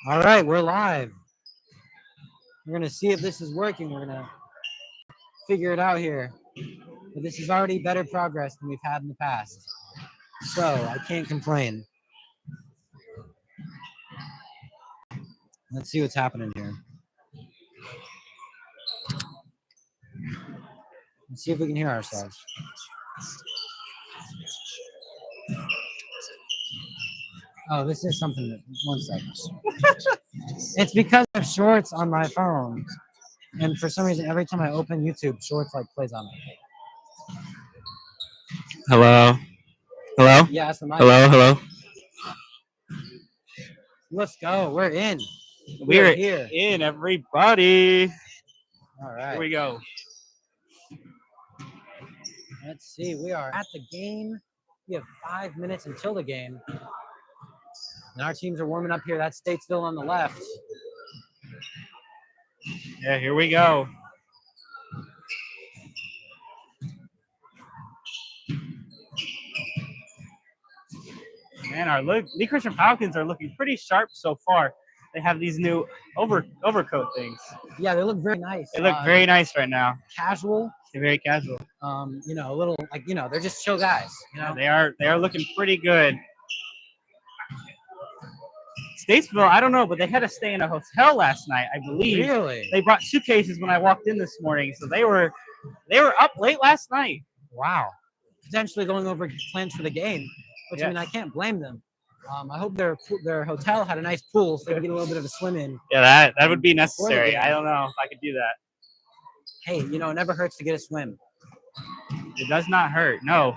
All right, we're live. We're gonna see if this is working. We're gonna figure it out here. But this is already better progress than we've had in the past. So I can't complain. Let's see what's happening here. Let's see if we can hear ourselves. Oh, this is something that, one second. It's because I have shorts on my phone. And for some reason, every time I open YouTube, shorts like plays on it. Hello? Hello? Yeah, that's the mic. Hello? Let's go. We're in. We're here. in, everybody. All right. Here we go. Let's see. We are at the game. We have 5 minutes until the game. And our teams are warming up here. That's Statesville on the left. Yeah, here we go. Man, our Lee Christian Falcons are looking pretty sharp so far. They have these new overcoat things. Yeah, they look very nice. They look very nice right now. Casual. They're very casual. A little they're just chill guys. Yeah, they are looking pretty good. Statesville, I don't know, but they had to stay in a hotel last night, I believe. Really? They brought suitcases when I walked in this morning, so they were up late last night. Wow. Potentially going over plans for the game, which yes. I mean I can't blame them. I hope their hotel had a nice pool so they could get a little bit of a swim in. Yeah, that would be necessary. I don't know if I could do that. Hey, it never hurts to get a swim. It does not hurt, no.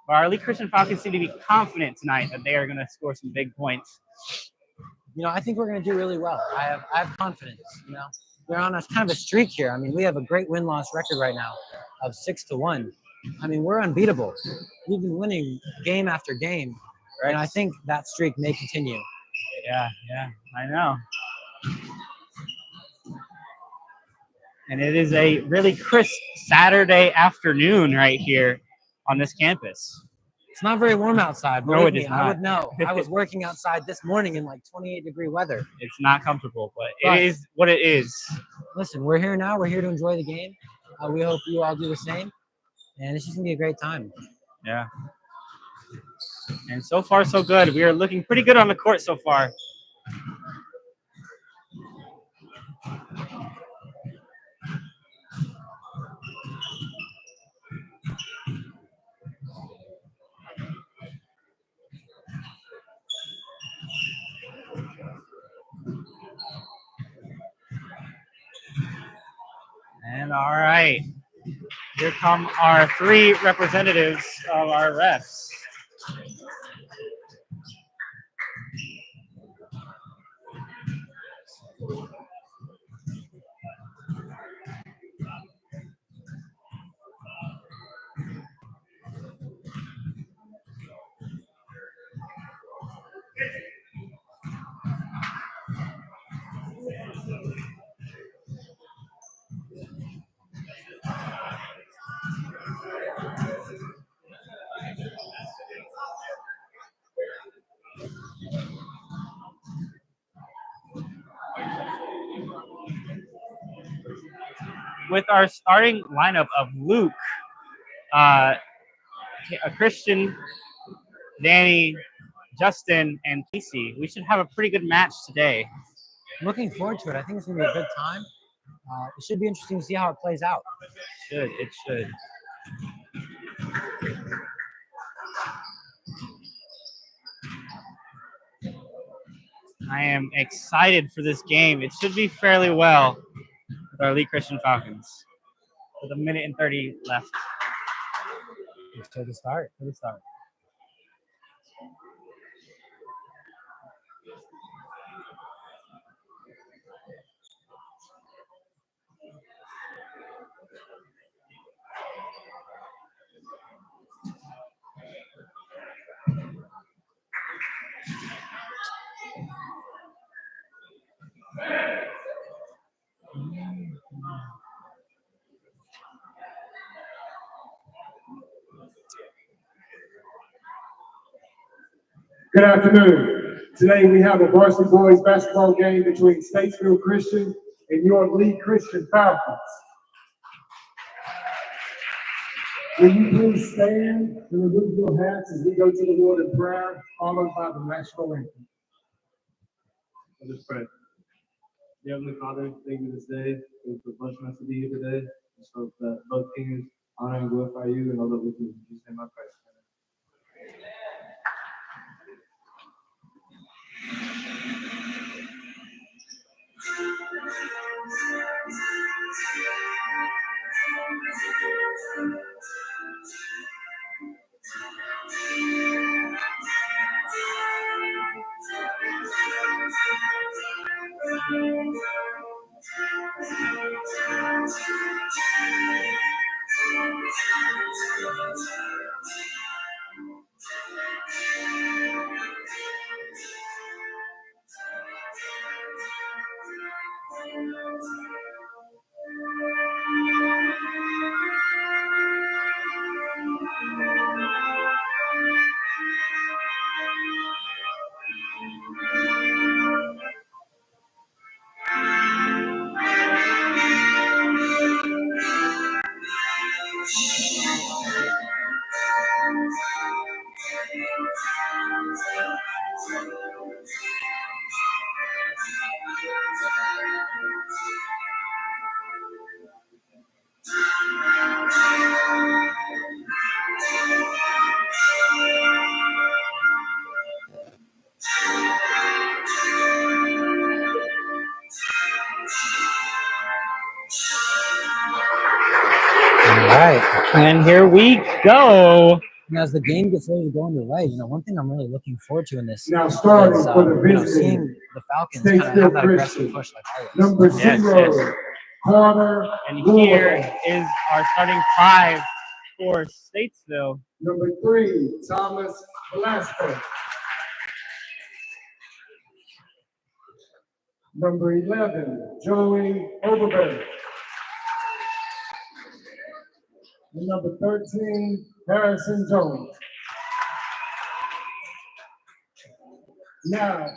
But our Lee Christian Falcons seem to be confident tonight that they are going to score some big points. I think we're going to do really well. I have confidence. We're on a kind of a streak here. I mean, we have a great win-loss record right now of 6-1. I mean, we're unbeatable. We've been winning game after game, right? And I think that streak may continue. Yeah, I know. And it is a really crisp Saturday afternoon right here on this campus. It's not very warm outside. No, it is not. I would know. I was working outside this morning in like 28-degree weather. It's not comfortable, but it is what it is. Listen, we're here now. We're here to enjoy the game. We hope you all do the same. And it's just going to be a great time. Yeah. And so far, so good. We are looking pretty good on the court so far. And all right, here come our 3 representatives of our refs. With our starting lineup of Luke, Christian, Danny, Justin, and Casey, we should have a pretty good match today. I'm looking forward to it. I think it's going to be a good time. It should be interesting to see how it plays out. It should. I am excited for this game. It should be fairly well with our Lee Christian Falcons. With 1 minute and 30 left. To the start. Good afternoon. Today we have a varsity boys basketball game between Statesville Christian and your Lee Christian Falcons. Will you please stand and remove your hats as we go to the Lord in prayer, followed by the national anthem. Let us pray. Dear Heavenly Father, thank you this day. Thank you for blessing us to be here today. Just hope that both kings honor and glorify you and all that we do. In Jesus' name I pray. All right. And here we go. And as the game gets ready to go underway, one thing I'm really looking forward to in this Now starting is for the visiting seeing the Falcons kind of have that Statesville aggressive Christian, push like always. number Yes, 0, yes. Carter And Louisville. here is our starting five for Statesville. Number 3, Thomas Velasquez. Number 11, Joey Overberg. And number 13, Harrison Jones. Now,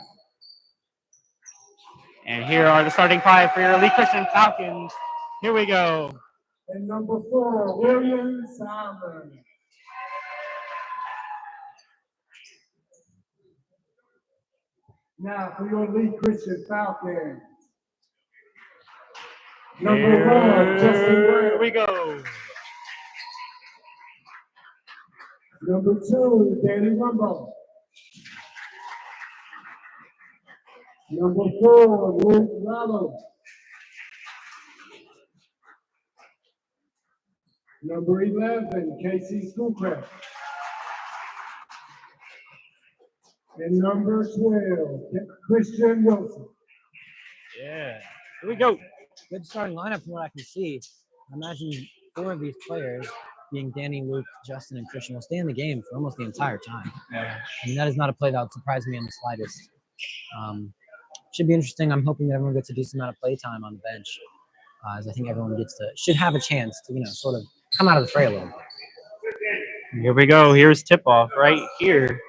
And here are the starting five for your Lee Christian Falcons. Here we go. and number 4, William Simon. Now for your Lee Christian Falcons. Number 1, Justin Here Brown. we go. Number 2, Danny Rumble. Number 4, Luke Rallo. Number 11, Casey Schoolcraft. And number 12, Christian Wilson. Yeah. Here we go. Good starting lineup from what I can see. I imagine 4 of these players, being Danny, Luke, Justin, and Christian, will stay in the game for almost the entire time. I mean, that is not a play that would surprise me in the slightest. Should be interesting. I'm hoping that everyone gets a decent amount of play time on the bench, as I think everyone should have a chance to, sort of come out of the fray a little bit. Here we go. Here's tip-off right here.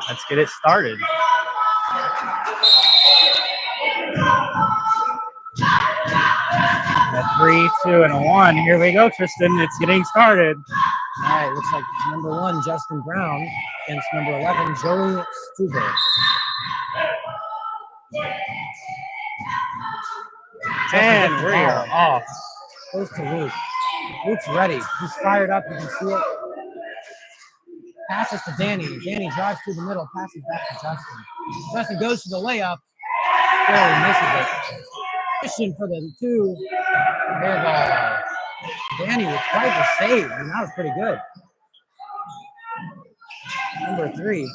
Let's get it started. A 3, 2, and a 1. Here we go, Tristan. It's getting started. All right, looks like number 1, Justin Brown, against number 11, Joey Stuber. And we are off. Goes to Luke. Luke's ready. He's fired up. You can see it. Passes to Danny. Danny drives through the middle, passes back to Justin. Justin goes to the layup. Barely misses it. Christian for the 2. Air ball. Danny with quite the save. I mean, that was pretty good. Number 3.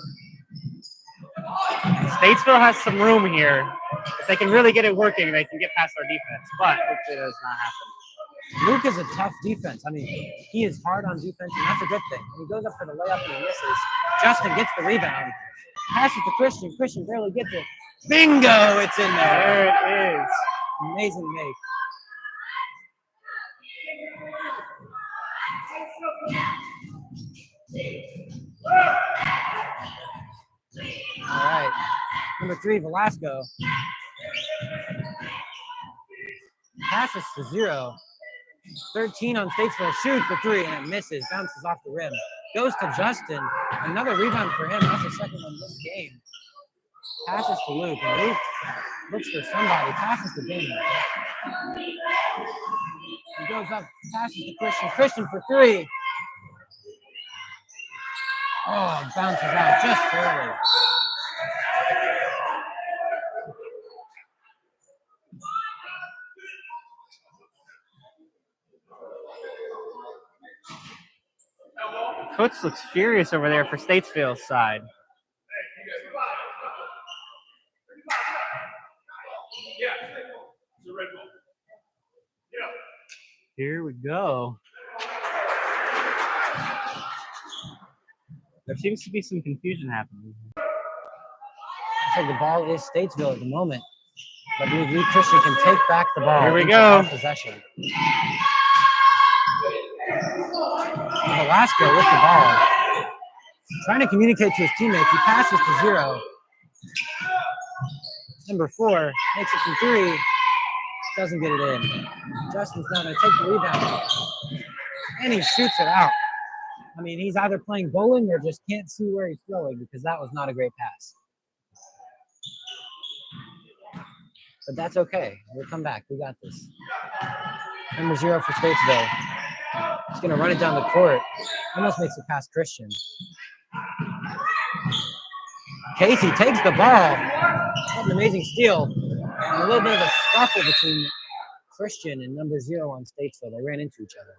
Statesville has some room here. If they can really get it working, they can get past our defense. But hopefully that does not happen. Luke is a tough defense. I mean, he is hard on defense, and that's a good thing. When he goes up for the layup and he misses, Justin gets the rebound. Passes to Christian. Christian barely gets it. Bingo! It's in there. There it is. Amazing make. Number 3, Velasco. Passes to 0. 13 on Statesville. Shoots for 3 and it misses. Bounces off the rim. Goes to Justin. Another rebound for him. That's the second one this game. Passes to Luke. And Luke looks for somebody. Passes to Danny. He goes up. Passes to Christian. Christian for 3. Oh, bounces out just barely. Coach looks furious over there for Statesville's side. Here we go. There seems to be some confusion happening. Looks like the ball is Statesville at the moment. I believe Lee Christian can take back the ball. Here we go. Possession. Velasco with the ball. Trying to communicate to his teammates. He passes to 0. Number 4 makes it from 3. Doesn't get it in. Justin's not going to take the rebound. And he shoots it out. I mean, he's either playing bowling or just can't see where he's throwing because that was not a great pass. But that's okay. We'll come back. We got this. Number 0 for Statesville. He's going to run it down the court. Almost makes it past Christian. Casey takes the ball. What an amazing steal. And a little bit of a scuffle between Christian and number 0 on Statesville. They ran into each other.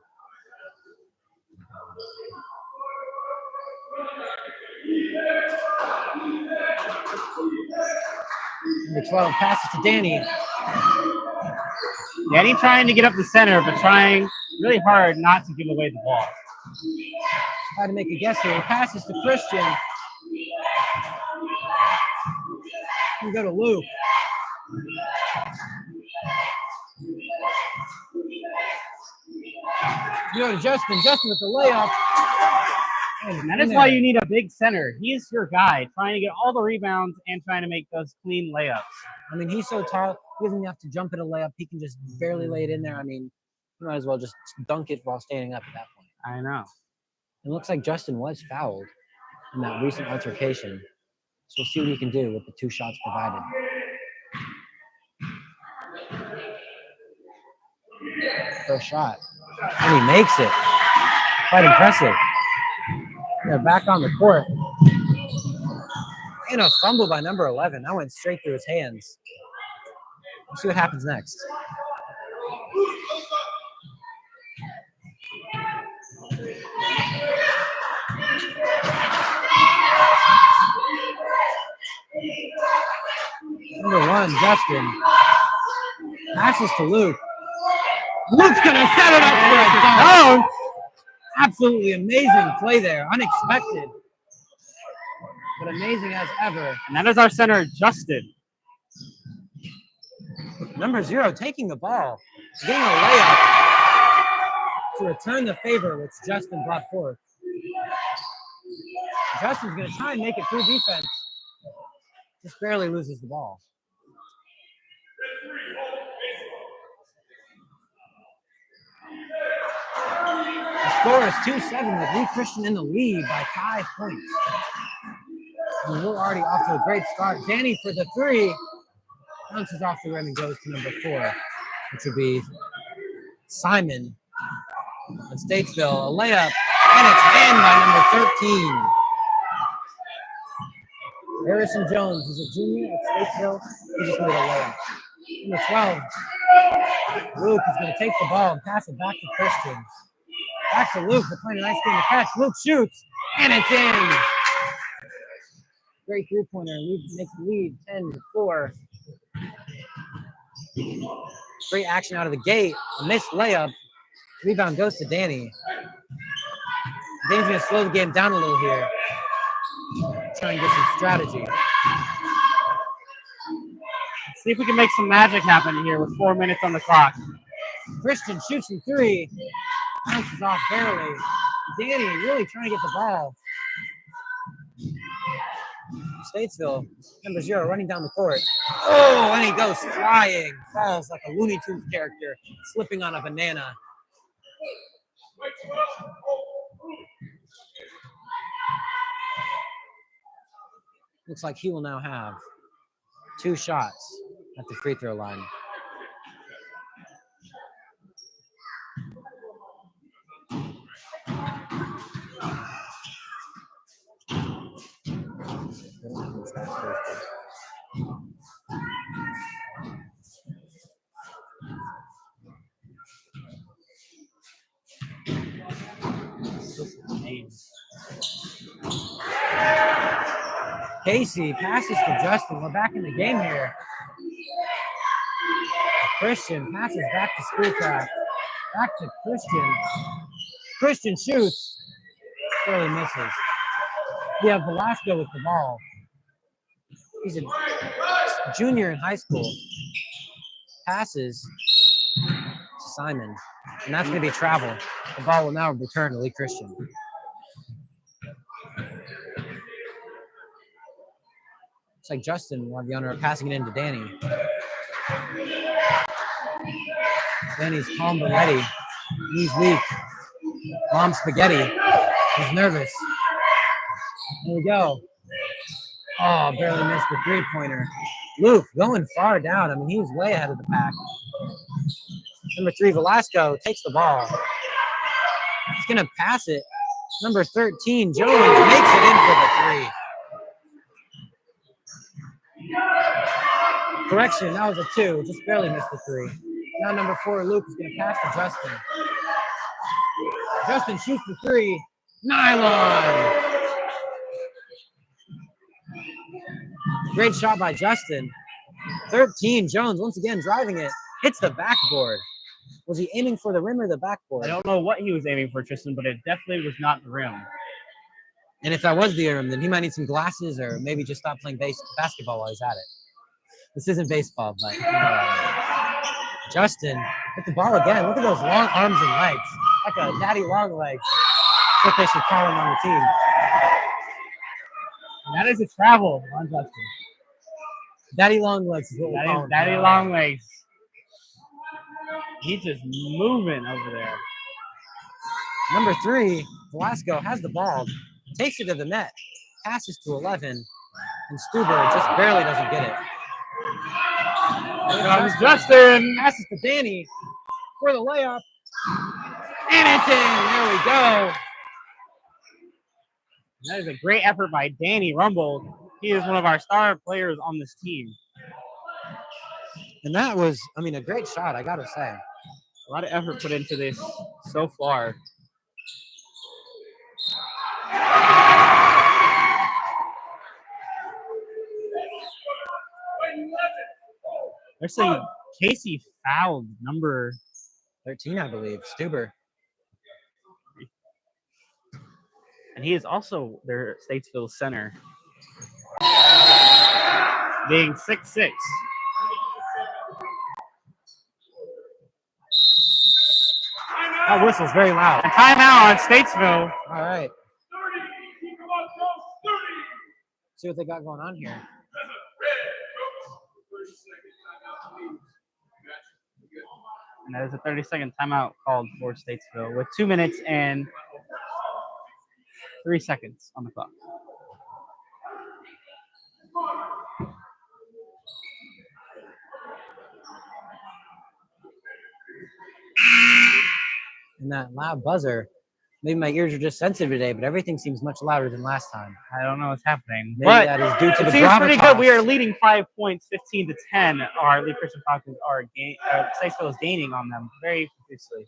Number 12 passes to Danny. Danny trying to get up the center, but trying really hard not to give away the ball. Try to make a guess here. He passes to Christian. We go to Luke. You go to Justin. Justin with the layup. And that is why you need a big center. He's your guy, trying to get all the rebounds and trying to make those clean layups. I mean, he's so tall, he doesn't have to jump in a layup. He can just barely lay it in there. I mean, you might as well just dunk it while standing up at that point. I know. It looks like Justin was fouled in that recent altercation. So we'll see what he can do with the 2 shots provided. First shot. And he makes it. Quite impressive. They're back on the court. And a fumble by number 11. That went straight through his hands. We'll see what happens next. Number 1, Justin. Passes to Luke. Luke's going to set it up for a dunk. Absolutely amazing play there. Unexpected. But amazing as ever. And that is our center, Justin. Number 0 taking the ball. Getting a layup to return the favor which Justin brought forth. Justin's going to try and make it through defense. Just barely loses the ball. The score is 2-7 with Lee Christian in the lead by 5 points. And we're already off to a great start. Danny for the 3. Bounces off the rim and goes to number 4, which would be Simon on Statesville. A layup, and it's in by number 13. Harrison Jones is a junior at Statesville. He just made a layup. Number 12, Luke is going to take the ball and pass it back to Christian. Back to Luke. They're playing a nice game to catch. Luke shoots, and it's in. Great three-pointer. Luke makes the lead 10-4. Great action out of the gate. A missed layup. Rebound goes to Danny. Danny's going to slow the game down a little here. Try and get some strategy. Let's see if we can make some magic happen here with 4 minutes on the clock. Christian shoots from 3. Bounces off barely. Danny really trying to get the ball. Statesville, number 0, running down the court. Oh, and he goes flying, falls like a Looney Tunes character, slipping on a banana. Looks like he will now have 2 shots at the free throw line. Casey passes to Justin. We're back in the game here. Christian passes back to Schoolcraft. Back to Christian. Christian shoots. Barely misses. We have Velasco with the ball. He's a junior in high school. Passes to Simon. And that's going to be travel. The ball will now return to Lee Christian. It's like Justin will have the honor of passing it in to Danny. Danny's calm but ready. He's weak. Mom spaghetti. He's nervous. Here we go. Oh, barely missed the 3-pointer. Luke going far down. I mean, he was way ahead of the pack. Number 3, Velasco takes the ball. He's going to pass it. Number 13, Jones makes it in for the 3. Correction, that was a 2. Just barely missed the 3. Now number 4, Luke, is going to pass to Justin. Justin shoots the 3. Nylon! Great shot by Justin. 13, Jones once again driving it. Hits the backboard. Was he aiming for the rim or the backboard? I don't know what he was aiming for, Tristan, but it definitely was not the rim. And if that was the rim, then he might need some glasses or maybe just stop playing basketball while he's at it. This isn't baseball, but you know, Justin hit the ball again. Look at those long arms and legs. Like a daddy long legs. That's what they should call him on the team. And that is a travel on Justin. Daddy long legs is what we call him. Daddy long legs. He's just moving over there. Number 3, Velasco has the ball, takes it to the net, passes to 11, and Stuber just barely doesn't get it. Here comes Justin. Passes to Danny for the layup. And it's in. There we go. That is a great effort by Danny Rumble. He is one of our star players on this team. And that was, I mean, a great shot, I got to say. A lot of effort put into this so far. They're saying Casey fouled number 13, I believe, Stuber. And he is also their Statesville center. Being 6'6". That whistle's very loud. And timeout on Statesville. All right. See what they got going on here. And that is a 30-second timeout called for Statesville with 2 minutes and 3 seconds on the clock. And that loud buzzer, maybe my ears are just sensitive today, but everything seems much louder than last time. I don't know what's happening. Maybe But that is due to it the seems pretty good. gravitas. We are leading 5 points, 15-10. Our Lee Christian Falcons are Statesville is gaining on them very profusely.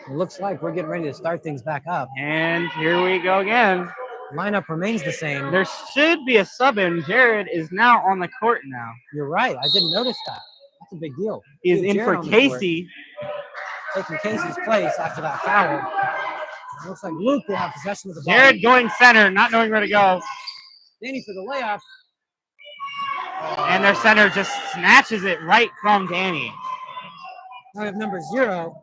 It looks like we're getting ready to start things back up. And here we go again. Lineup remains the same. There should be a sub in. Jared is now on the court now. You're right. I didn't notice that. That's a big deal. He is See in Jared for on the court, Casey. taking Casey's place after that foul. It looks like Luke will have possession of the ball. Jared going center, not knowing where to go. Danny for the layup. And their center just snatches it right from Danny. Now we have number 0.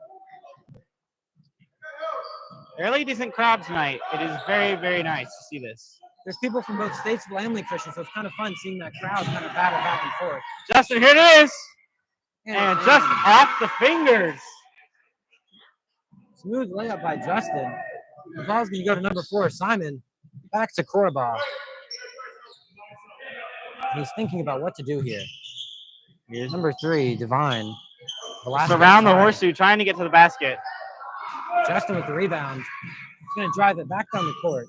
Fairly decent crowd tonight. It is very, very nice to see this. there's people from both Statesville and Lee Christian, so it's kind of fun seeing that crowd kind of battle back and forth. Justin, here it is. And it's just in. off the fingers. Smooth layup by Justin. The ball's going to go to number 4, Simon. Back to Korabah. He's thinking about what to do here. Here's number 3, Divine. Around the horseshoe, trying to get to the basket. Justin with the rebound. He's going to drive it back down the court.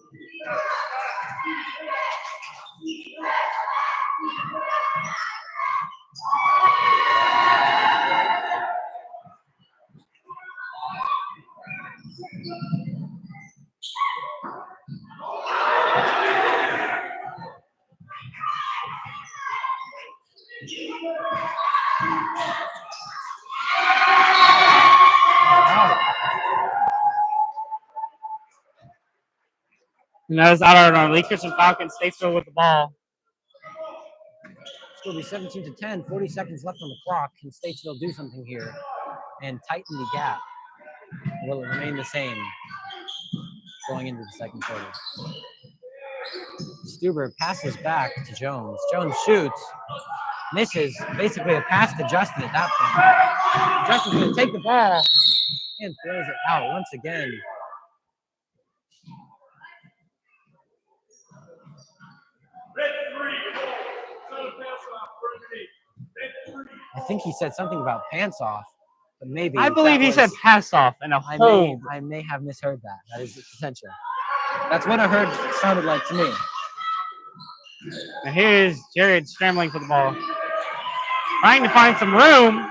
And that was out on our Lee Christian Falcons. Statesville with the ball. It's going to be 17 to 10. 40 seconds left on the clock. Can Statesville do something here and tighten the gap? Will it remain the same going into the second quarter? Stuber passes back to Jones. Jones shoots, misses. Basically a pass to Justin at that point. Justin's going to take the ball and throws it out once again. I think he said something about pants off, but maybe I believe he said pass off and a hold. I may have misheard that. That is the potential. That's what I heard sounded like to me. And here's Jared scrambling for the ball, trying to find some room,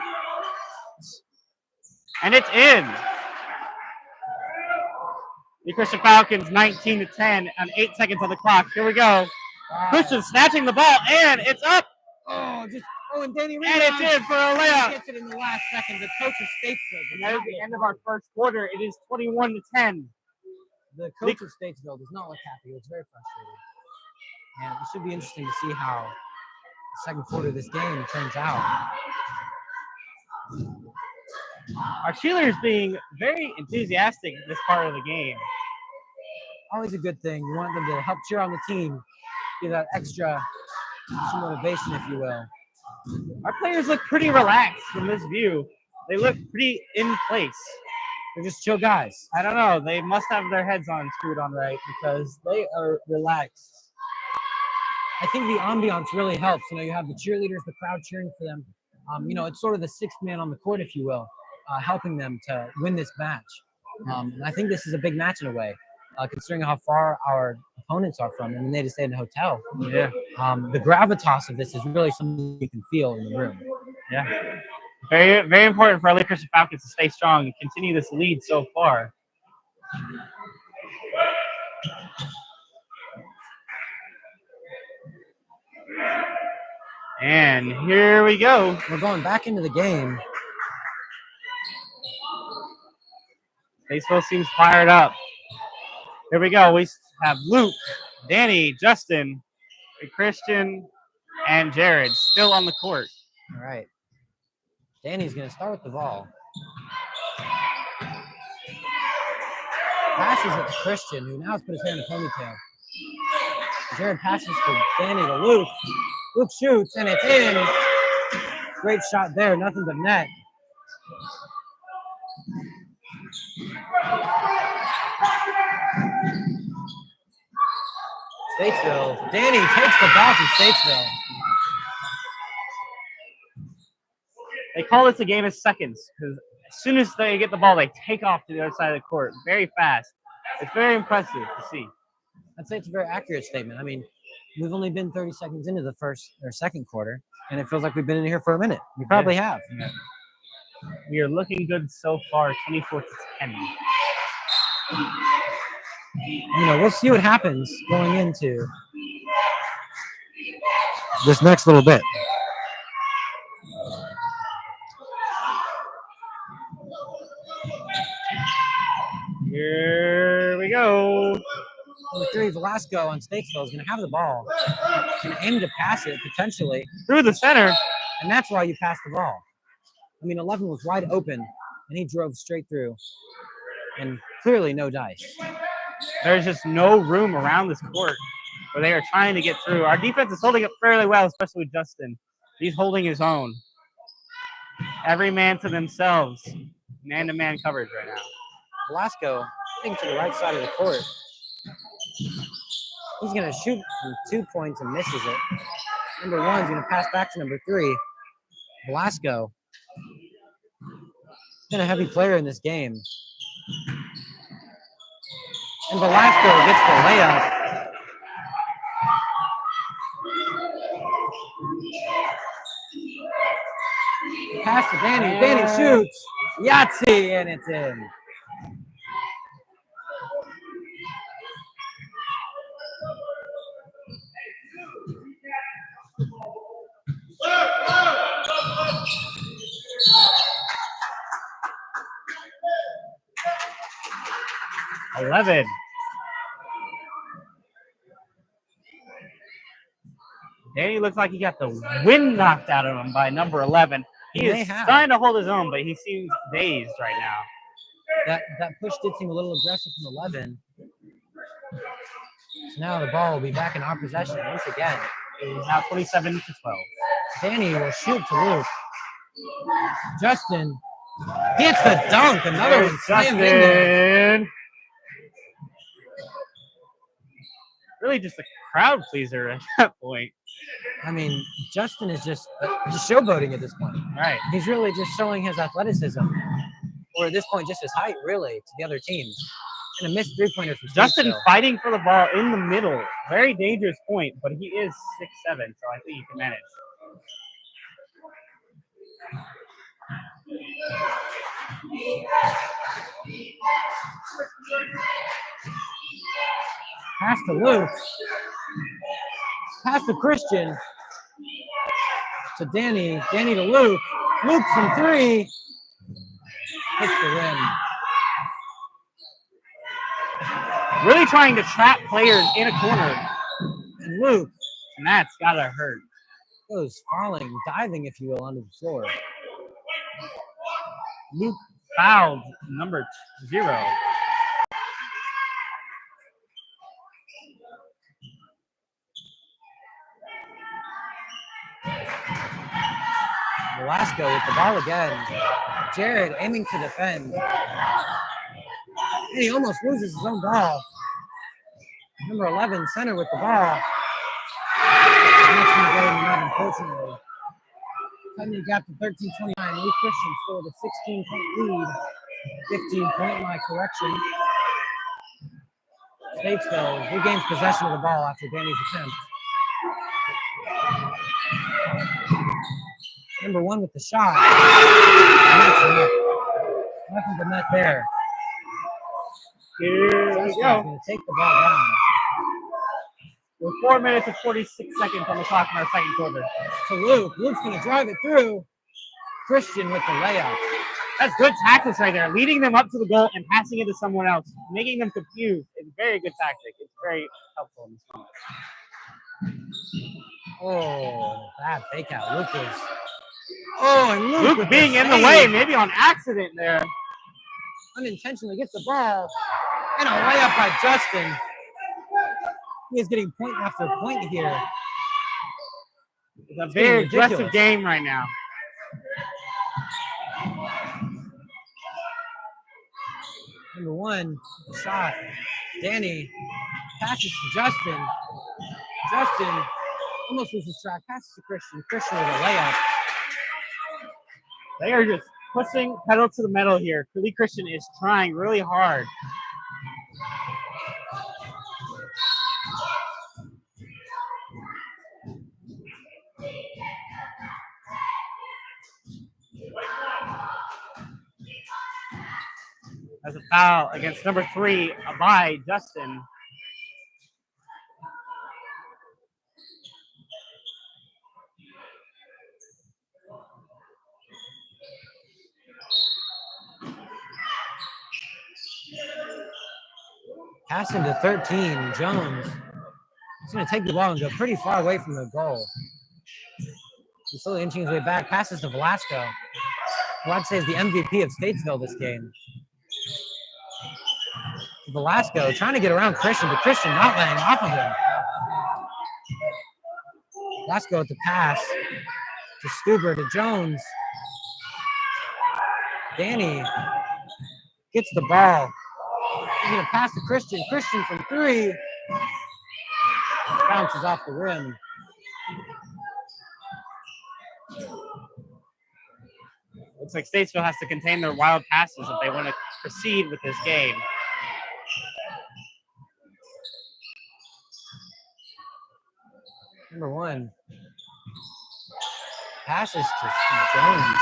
and it's in. The Christian Falcons 19 to 10 on 8 seconds on the clock. Here we go. Wow. Christian snatching the ball, and it's up. And Danny And it's in for a layup. Gets it in the last second. The coach of Statesville. And that is the end of our first quarter. It is 21 to 10. The coach of Statesville does not look happy. It's very frustrating. And it should be interesting to see how the second quarter of this game turns out. Our cheerleaders being very enthusiastic in this part of the game. Always a good thing. You want them to help cheer on the team, give that extra motivation, if you will. Our players look pretty relaxed from this view. They look pretty in place. They're just chill guys. I don't know. They must have their heads on screwed on right because they are relaxed. I think the ambiance really helps. You know, you have the cheerleaders, the crowd cheering for them. You know, it's sort of the sixth man on the court, if you will, helping them to win this match. And I think this is a big match in a way, considering how far our opponents are from them, and they just stay in a hotel. Yeah. The gravitas of this is really something you can feel in the room. Yeah. Very, very important for our Lee Christian Falcons to stay strong and continue this lead so far. And here we go. We're going back into the game. Statesville seems fired up. Here we go. We have Luke, Danny, Justin, Christian, and Jared still on the court. All right. Danny's going to start with the ball. Passes it to Christian, who now has put his hair in a ponytail. Jared passes to Danny to Luke. Luke shoots, and it's in. Great shot there, nothing but net. Statesville. Danny takes the ball from Statesville. They call this a game of seconds because as soon as they get the ball, they take off to the other side of the court very fast. It's very impressive to see. I'd say it's a very accurate statement. I mean, we've only been 30 seconds into the first or second quarter, and it feels like we've been in here for a minute. We probably have. Yeah. We are looking good so far, 24 to 10. You know, we'll see what happens going into this next little bit. Here we go. Number 3, Velasco on Statesville is going to have the ball. Going to aim to pass it potentially Through the center. and that's why you pass the ball. I mean, 11 was wide open, and he drove straight through, and clearly no dice. There's just no room around this court. where they are trying to get through. Our defense is holding up fairly well, especially with Justin. He's holding his own. Every man to themselves. Man-to-man coverage right now. Velasco, I think to the right side of the court. He's going to shoot from 2 points and misses it. Number one's going to pass back to number 3. Velasco. Been a heavy player in this game. And Velasco gets the layup. Pass to Danny. Danny shoots. Yahtzee, and it's in. $11. Danny looks like he got the wind knocked out of him by number 11. He is trying to hold his own, but he seems dazed right now. That push did seem a little aggressive from 11. So now the ball will be back in our possession once again. It is now 27-12. Danny will shoot to Luke. Justin gets the dunk. Another one slammed in there. Really just a crowd pleaser at that point. I mean, Justin is just showboating at this point. Right. He's really just showing his athleticism. Or at this point, just his height, really, to the other teams. And a missed three-pointer from Justin Statesville. fighting for the ball in the middle. Very dangerous point, but he is 6'7", so I think he can manage. Pass to Luke. Pass to Christian. To Danny. Danny to Luke. Luke from 3. Hits the rim. Really trying to trap players in a corner. And Luke. And that's gotta hurt. Goes falling, diving, if you will, onto the floor. Luke fouled number 0. Velasco with the ball again. Jared aiming to defend. And he almost loses his own ball. Number 11, center with the ball. And that's going to go in the net, unfortunately. Cutting the gap to 13-29. Lee Christian still with a 16-point lead. 15-point line correction. Statesville regains possession of the ball after Danny's attempt. Number 1 with the shot. And that's the net. Nothing but net there. Here we Justin's go. going to take the ball down. With 4 minutes and 46 seconds on the clock in our second quarter. To Luke. Luke's going to drive it through. Christian with the layup. That's good tactics right there. Leading them up to the goal and passing it to someone else. Making them confused. It's very good tactic. It's very helpful in this moment. Oh, bad fake out. Luke is. Oh, and Luke with being the in the save. way, maybe on accident there. Unintentionally gets the ball. And a layup by Justin. He is getting point after point here. It's a very aggressive ridiculous. game right now. Number 1, shot. Danny passes to Justin. Justin almost loses track. Passes to Christian. Christian with a layup. They are just pushing pedal to the metal here. Lee Christian is trying really hard. That's a foul against number 3 by Justin. Passing to 13, Jones. He's going to take the ball and go pretty far away from the goal. He's slowly inching his way back. Passes to Velasco, who I'd say is the MVP of Statesville this game. Velasco trying to get around Christian, but Christian not laying off of him. Lasco with the pass to Stuber to Jones. Danny gets the ball. He's going to pass to Christian. Christian from 3. Bounces off the rim. Looks like Statesville has to contain their wild passes if they want to proceed with this game. Number 1. Passes to Jones.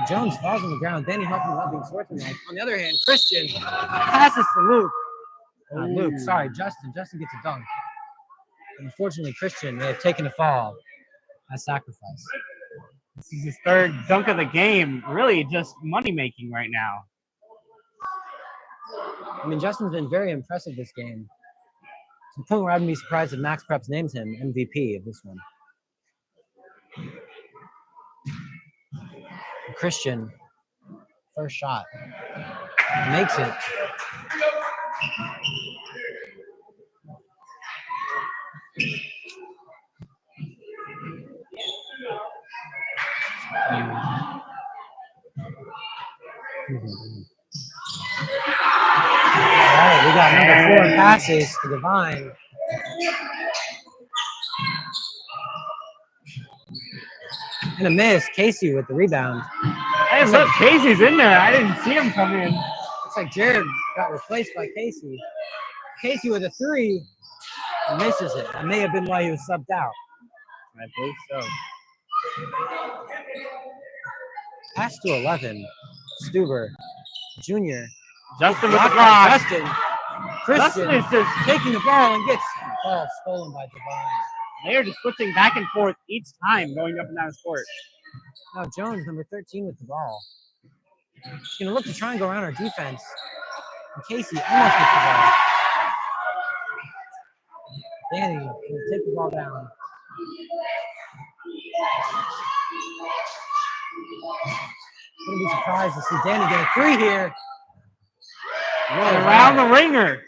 Jones falls on the ground. Danny helping without being sportsmanlike. On the other hand, Christian passes to Luke. Luke, sorry, Justin. Justin gets a dunk. Unfortunately, Christian may have taken a fall at sacrifice. This is his 3rd dunk of the game. Really just money making right now. I mean, Justin's been very impressive this game. To the point where I wouldn't be surprised if Max Preps names him MVP of this one. Christian, first shot, makes it. All right, we got number 4 passes to Divine. And a miss. Casey with the rebound. Hey, look, Casey's in there. I didn't see him come in. Looks like Jared got replaced by Casey. Casey with a 3 and misses it. That may have been why he was subbed out. I believe so. Pass to 11. Stuber, Jr. Justin with the Blocked by block. Justin. Christian Justin is just taking the ball and gets the ball stolen by Divine. They are just switching back and forth each time going up and down the court. Now Jones, number 13 with the ball. He's going to look to try and go around our defense. And Casey almost gets the ball. Danny going to take the ball down. Wouldn't be surprised to see Danny get a 3 here. And around the ringer.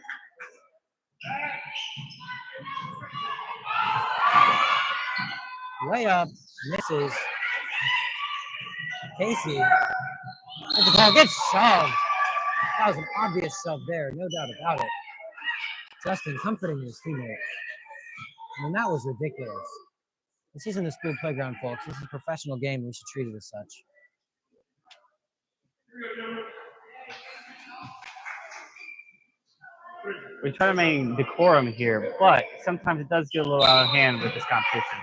Layup, misses. Casey. And the ball gets shoved. That was an obvious shove there, no doubt about it. Justin comforting his teammate. I mean, that was ridiculous. This isn't a school playground, folks. This is a professional game. We should treat it as such. We try to maintain decorum here, but sometimes it does get a little out of hand with this competition.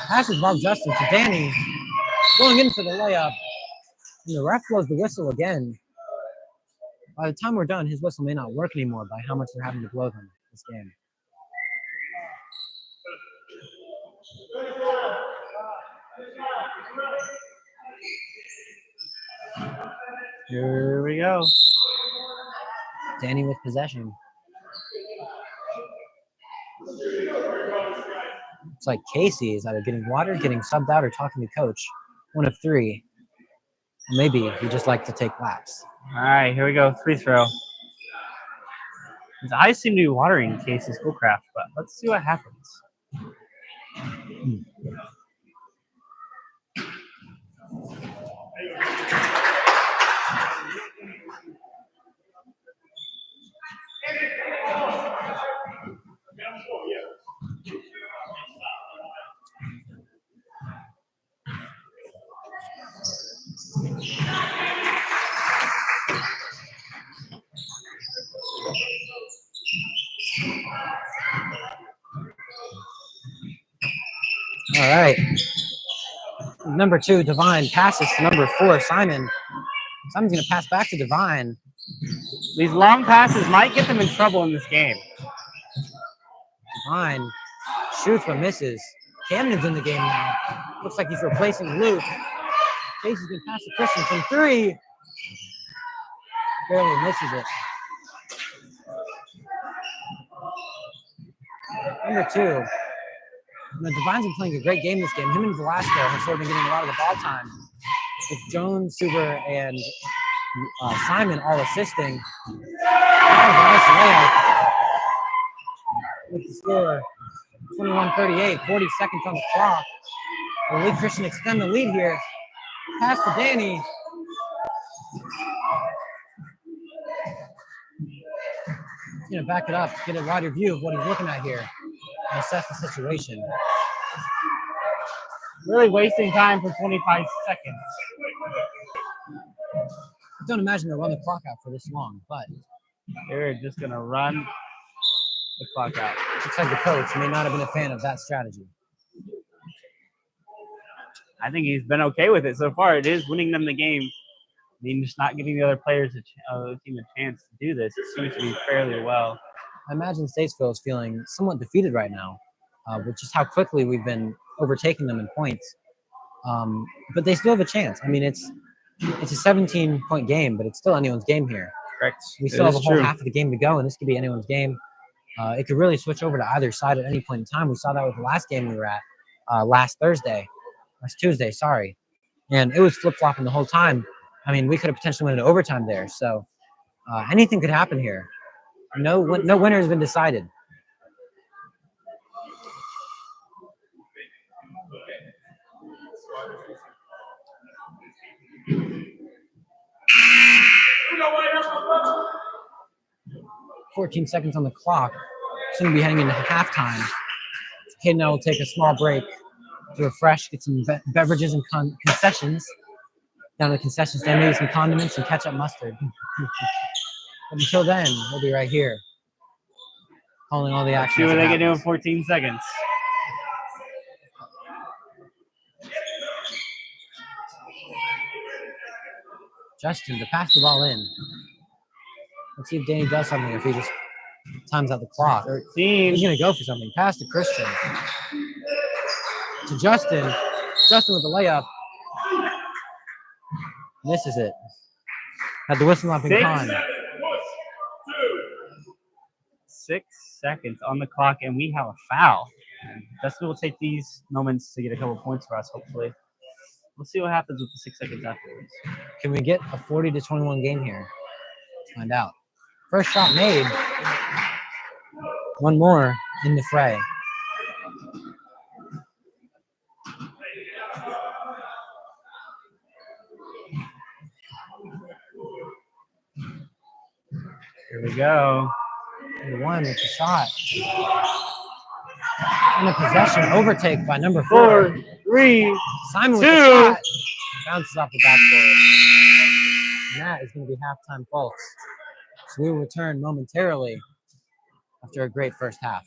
Passes Bob Justin to Danny. Going in for the layup. And the ref blows the whistle again. By the time we're done, his whistle may not work anymore by how much they're having to blow them this game. Here we go. Danny with possession. It's like Casey is either getting water, getting subbed out, or talking to coach. One of 3. Or maybe he just likes to take laps. All right, here we go. Free throw. His eyes seem to be watering Casey's Schoolcraft, but let's see what happens. All right. Number 2, Divine passes to number 4, Simon. Simon's going to pass back to Divine. These long passes might get them in trouble in this game. Divine shoots but misses. Camden's in the game now. Looks like he's replacing Luke. Casey's going to pass to Christian from 3. Barely misses it. Number 2. The Divine's been playing a great game this game. Him and Velasco have sort of been getting a lot of the ball time. With Jones, Suber, and Simon all assisting. That was a nice layup with the score 21-38, 40 seconds on the clock. Will Lee Christian extend the lead here? Pass to Danny. He's gonna back it up, get a wider view of what he's looking at here, and assess the situation. Really wasting time for 25 seconds. I don't imagine they'll run the clock out for this long, but They're just going to run the clock out. looks like the coach may not have been a fan of that strategy. I think he's been okay with it so far. It is winning them the game. I mean, just not giving the other players a team a chance to do this. It seems to be fairly well. I imagine Statesville is feeling somewhat defeated right now, which is how quickly we've been overtaking them in points. But they still have a chance. I mean, it's a 17-point game, but it's still anyone's game here. Correct. We still have a whole half of the game to go, and this could be anyone's game. It could really switch over to either side at any point in time. We saw that with the last game we were at last Tuesday, sorry. And it was flip-flopping the whole time. I mean, we could have potentially went into overtime there. So anything could happen here. No winner has been decided. "14 seconds on the clock. Soon to be heading into halftime. Caden and I will take a small break to refresh, get some beverages and concessions. Down to the concession stand, maybe some condiments and ketchup mustard. But until then, we'll be right here, calling all the action. See what as it they can do in happens. 14 seconds. Justin to pass the ball in. Let's see if Danny does something, or if he just times out the clock. Or 13. he's going to go for something. Pass to Christian. To Justin. Justin with the layup. Misses it. Had the whistle not been gone. 6 seconds on the clock, and we have a foul. Dustin will take these moments to get a couple points for us, hopefully. We'll see what happens with the 6 seconds afterwards. Can we get a 40-21 game here? Let's find out. First shot made. One more in the fray. Here we go. Number one with the shot. And a possession overtake by number 4. 4, 3, Simon with 2. the shot. Bounces off the backboard. And that is going to be halftime, folks. So we will return momentarily after a great first half.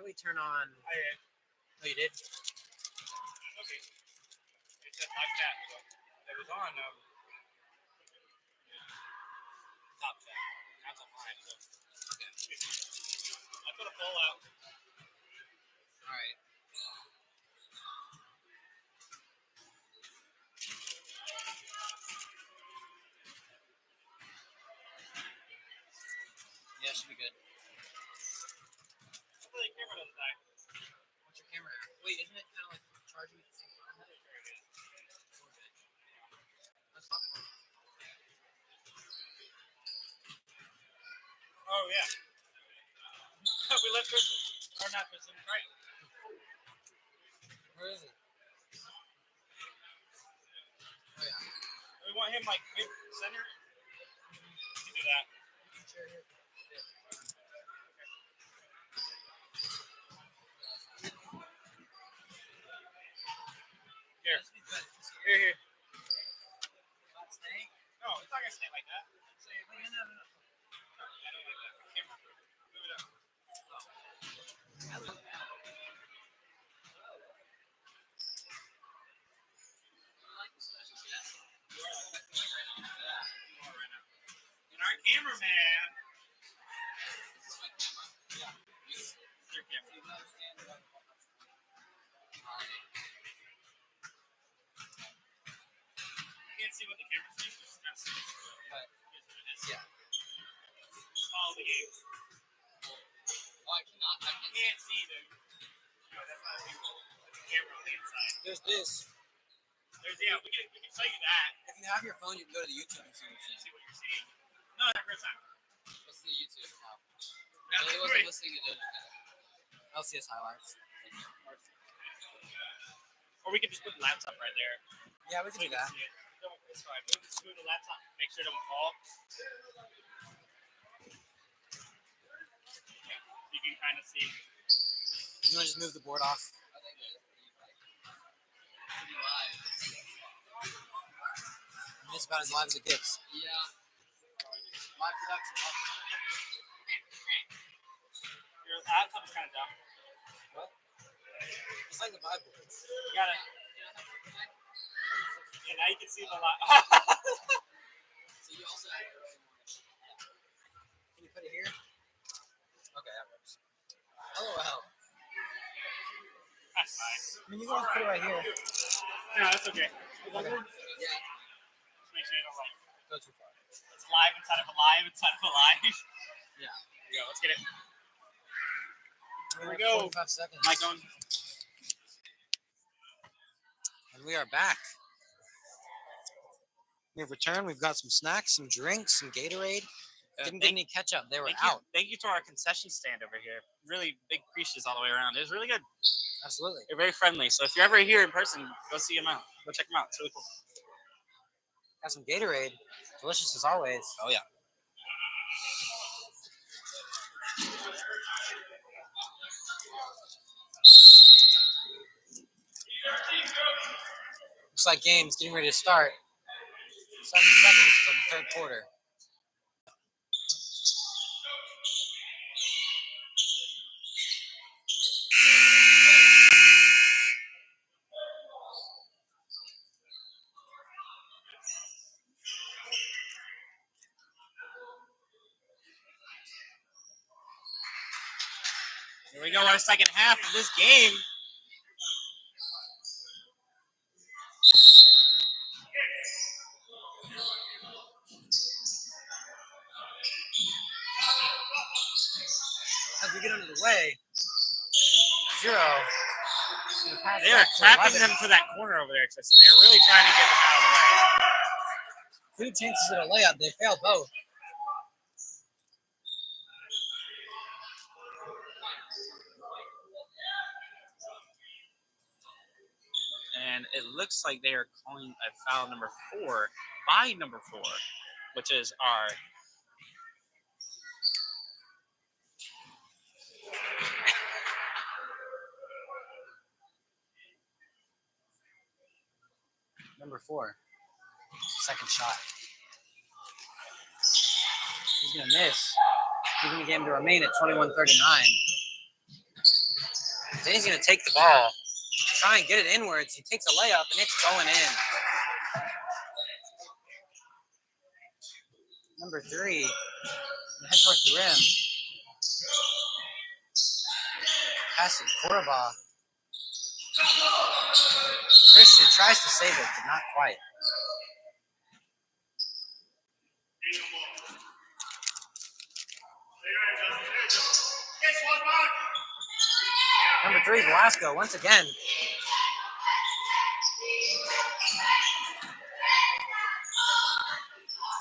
me turn on. Oh, you did? Okay. It said live chat, so it was on. Top chat. That's on mine. So. Okay. I put a poll out. All right. Yeah, should be good. Hopefully the camera doesn't die. What's your camera? Wait, isn't it kind of like charging at the same time? That's popcorn. Oh yeah. We left Tristan. Or not Tristan, right? Where is it? Oh yeah. We want him like mid center. You can do that. You can share here. Here. Here. Not staying? No, it's not gonna stay like that. Say, wait, no. I don't like that. Camera. Move it up. I love that. And our cameraman. Yeah. Your camera. You can't see what the camera's saying, but it's kind of see But, here's what it is. yeah. Follow the game. Oh, I cannot. I You can't see the. No, that's not the camera on the inside. There's this. There's we can show you that. If you have your phone, you can go to the YouTube and see what You you see. see what you're seeing. No, not first time. What's the YouTube now? Yeah, He wasn't listening to the LCS highlights. Or we can just put the laptop right there. Yeah, we So can you do can that. see it. Don't, it's fine. We'll just move the laptop. Make sure it don't fall. Yeah, you can kind of see. You want to just move the board off? It's about as live as it gets. Yeah. Live production. Your laptop is kind of dumb. What? It's like the vibe boards. You gotta. Yeah, now you can see the lot. So you also have. Can you put it here? Okay, that works. LOL. That's fine. I mean, you can also put it right here. No, that's okay. Okay. Yeah. Just make sure you don't like. Go too far. It's live inside of a live inside of a live. Yeah. Here we go. Let's get it. Here we go. 45 seconds. Mic on. And we are back. We've returned. We've got some snacks, some drinks, some Gatorade. Didn't get any ketchup. They were out. Thank you to our concession stand over here. Really big creases all the way around. It was really good. Absolutely. They're very friendly. So if you're ever here in person, go see them out. Go check them out. It's really cool. Got some Gatorade. Delicious as always. Oh, yeah. Looks like game's getting ready to start. 7 seconds till the third quarter. Here we go, our second half of this game. As we get under the way, 0. They are trapping them to that corner over there, Tristan. They're really trying to get them out of the way. 2 chances at a layup. They failed both. And it looks like they are calling a foul number 4 by number 4, which is our Number 4. Second shot. He's going to miss. Leaving the game to remain at 21-39. Then he's going to take the ball, try and get it inwards. He takes a layup, and it's going in. Number 3, head towards the rim. Pass to Korba. Christian tries to save it, but not quite. Number 3, Velasco, once again.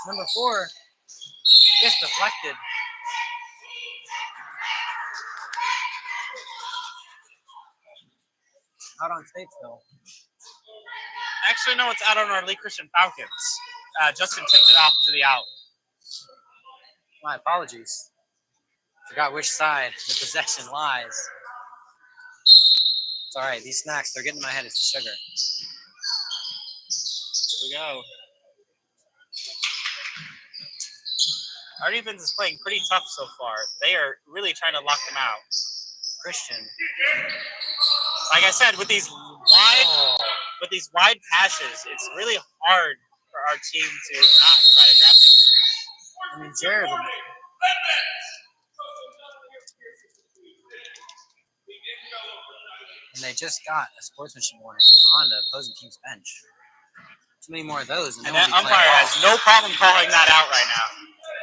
Number 4 gets deflected. Out on Statesville. Actually, no, it's out on our Lee Christian Falcons. Justin tipped it off to the out. My apologies. Forgot which side the possession lies. It's all right. These snacks, they're getting in my head. It's sugar. Here we go. Our defense is playing pretty tough so far. They are really trying to lock them out. Christian. Like I said, with these wide passes, it's really hard for our team to not try to grab them. I mean, Jared. And they just got a sportsmanship warning on the opposing team's bench. Too many more of those. And that umpire has no problem calling that out right now.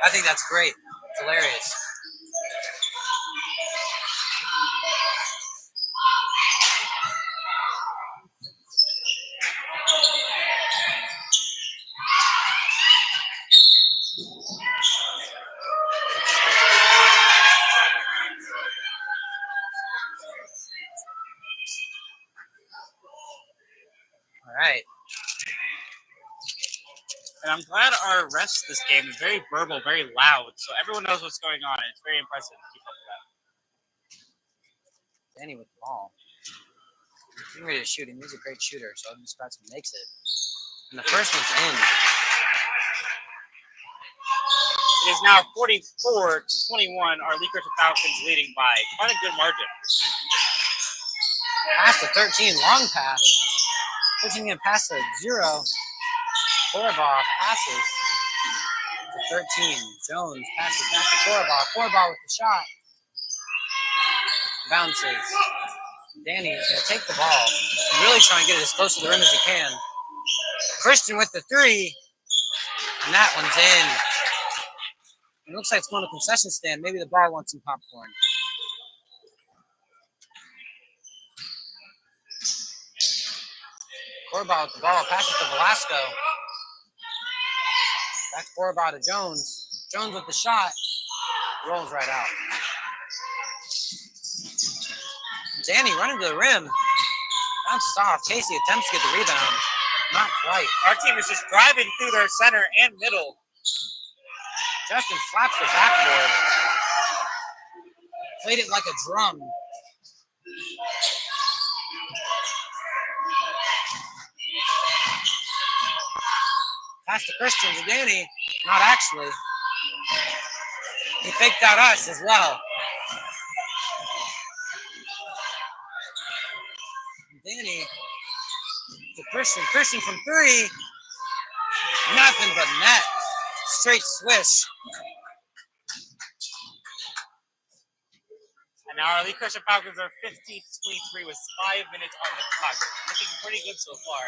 I think that's great. It's hilarious. All right. And I'm glad our rest this game is very verbal, very loud, so everyone knows what's going on. It's very impressive to keep up with that. Danny with the ball. Getting ready to shoot him. He's a great shooter, so I'm surprised he makes it. And the first one's in. It is now 44-21. Our Lee Christian Falcons leading by quite a good margin. Pass to 13, long pass. 13 going to pass to 0. Korba passes to 13. Jones passes back to Korba. Korba with the shot. Bounces. Danny's going to take the ball and really try and get it as close to the rim as he can. Christian with the 3. And that one's in. It looks like it's going to concession stand. Maybe the bar wants some popcorn. Korba with the ball. Passes to Velasco. Back to Korba to Jones. Jones with the shot. Rolls right out. Danny running to the rim. Bounces off. Casey attempts to get the rebound. Not quite. Our team is just driving through their center and middle. Justin slaps the backboard. Played it like a drum. Pass to Christian to Danny. Not actually. He faked out us as well. Danny to Christian. Christian from 3. Nothing but net. Straight swish. And now our Lee Christian Falcons are 50-23 with 5 minutes on the clock. Looking pretty good so far.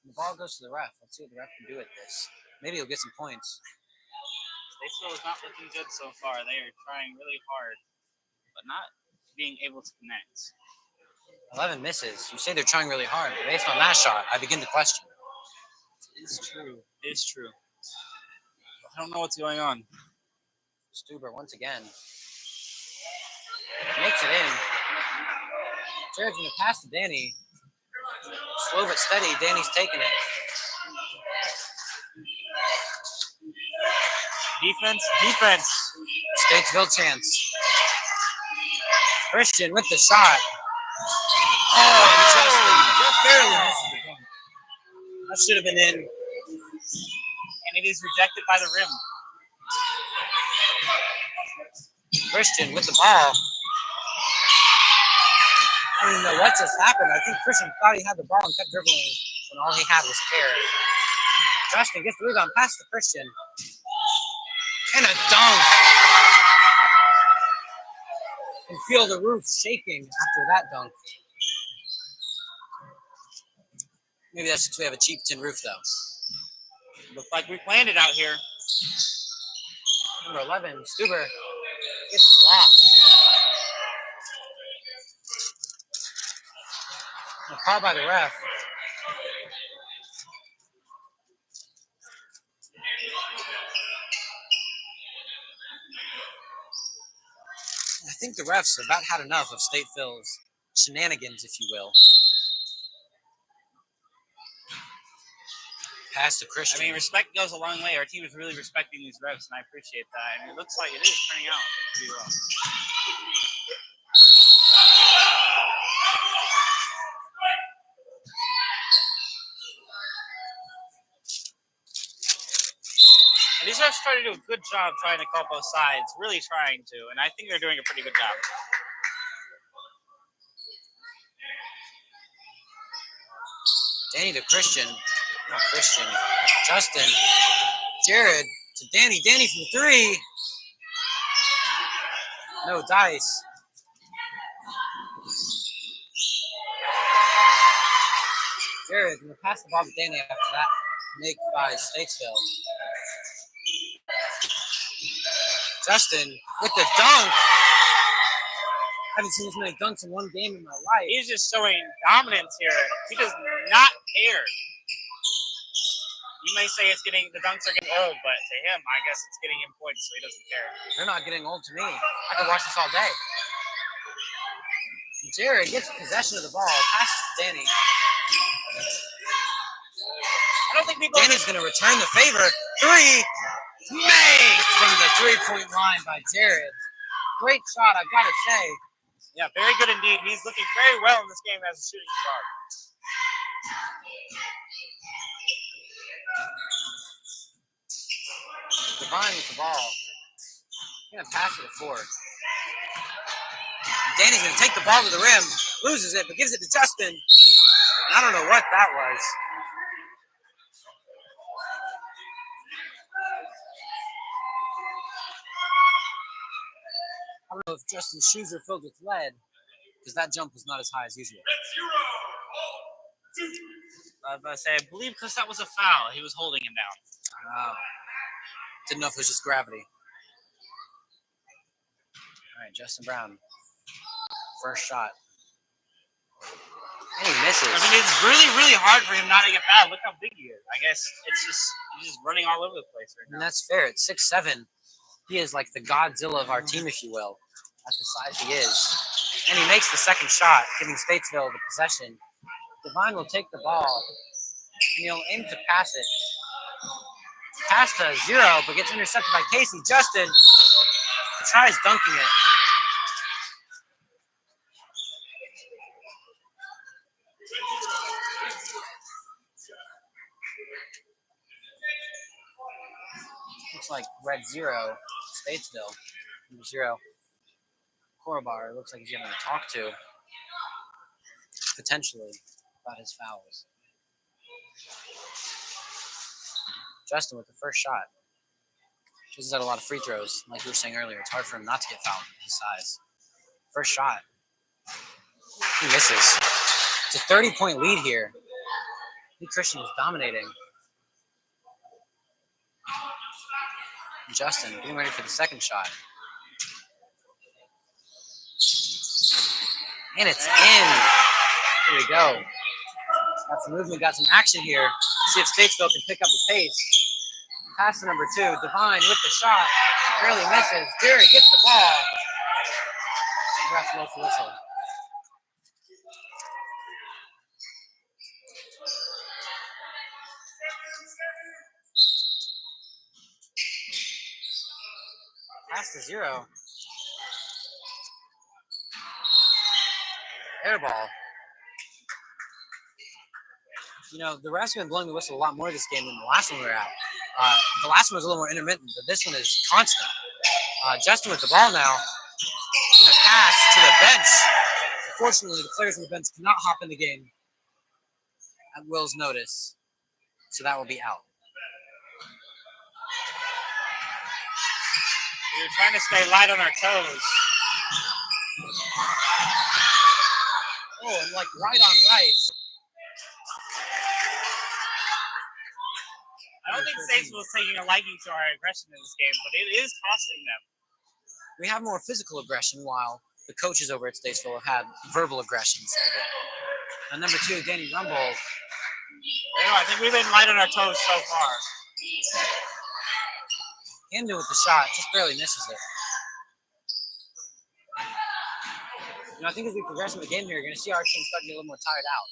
The ball goes to the ref. Let's see what the ref can do with this. Maybe he'll get some points. Statesville is not looking good so far. They are trying really hard, but not being able to connect. 11 misses. You say they're trying really hard, but based on that shot, I begin to question. It's true. It's true. I don't know what's going on. Stuber once again. Makes it in. Jared's going to pass to Danny. Slow but steady. Danny's taking it. Defense. Statesville chance. Christian with the shot. Oh, and just barely misses the dunk. That should have been in. And it is rejected by the rim. Christian with the ball. I don't even know what just happened. I think Christian thought he had the ball and kept dribbling when all he had was air. Justin gets the rebound past the Christian. And a dunk. You can feel the roof shaking after that dunk. Maybe that's because we have a cheap tin roof, though. Looks like we planned it out here. Number 11, Stuber gets blocked. A call by the ref. I think the refs have about had enough of Statesville's shenanigans, if you will. Pass to Christian. I mean, respect goes a long way. Our team is really respecting these refs, and I appreciate that. And it looks like it is turning out pretty well. And these refs try to do a good job trying to call both sides, really trying to, and I think they're doing a pretty good job. Danny to Christian. Not Christian. Justin. Jared to Danny. Danny from three. No dice. Jared going to pass the ball to Danny after that. Make by Statesville. Justin with the dunk. I haven't seen as many dunks in one game in my life. He's just showing dominance here. He does not care. You may say the dunks are getting old, but to him, I guess it's getting him points, so he doesn't care. They're not getting old to me. I could watch this all day. Jared gets possession of the ball, passes to Danny. I don't think people. Danny's going to return the favor. Three, made from the three-point line by Jared. Great shot, I've got to say. Yeah, very good indeed. He's looking very well in this game as a shooting guard. Divine with the ball. He's going to pass it to Ford. Danny's going to take the ball to the rim, loses it, but gives it to Justin. I don't know what that was. I don't know if Justin's shoes are filled with lead, because that jump was not as high as usual. I was about to say, I believe because that was a foul, he was holding him down. Wow. Didn't know if it was just gravity. All right, Justin Brown. First shot. And he misses. I mean, it's really, really hard for him not to get fouled. Look how big he is. I guess it's just he's just running all over the place right now. And that's fair. At 6'7", he is like the Godzilla of our team, if you will, at the size he is. And he makes the second shot, giving Statesville the possession. Divine will take the ball, and he'll aim to pass it. Pass to Zero, but gets intercepted by Casey. Justin tries dunking it. Looks like red 0, Statesville. Number 0. Korobar looks like he's going to talk to, potentially, about his fouls. Justin with the first shot. Justin's had a lot of free throws. Like we were saying earlier, it's hard for him not to get fouled with his size. First shot. He misses. It's a 30-point lead here. I think Christian is dominating. And Justin getting ready for the second shot. And it's in. Here we go. Got some movement, got some action here. See if Statesville can pick up the pace. Pass to number 2. Divine with the shot. Barely misses. Jared gets the ball. Ref blows the whistle. Pass to 0. Air ball. You know, the refs have been blowing the whistle a lot more this game than the last one we were at. The last one was a little more intermittent, but this one is constant. Justin with the ball now. He's going to pass to the bench. Fortunately, the players on the bench cannot hop in the game at Will's notice, so that will be out. We were trying to stay light on our toes. Oh, and like right on rice. I don't think Statesville is taking a liking to our aggression in this game, but it is costing them. We have more physical aggression, while the coaches over at Statesville have had verbal aggressions. And number 2, Danny Rumble. I think we've been light on our toes so far. Camden with the shot, just barely misses it. I think as we progress in the game here, you're going to see our team start to get a little more tired out.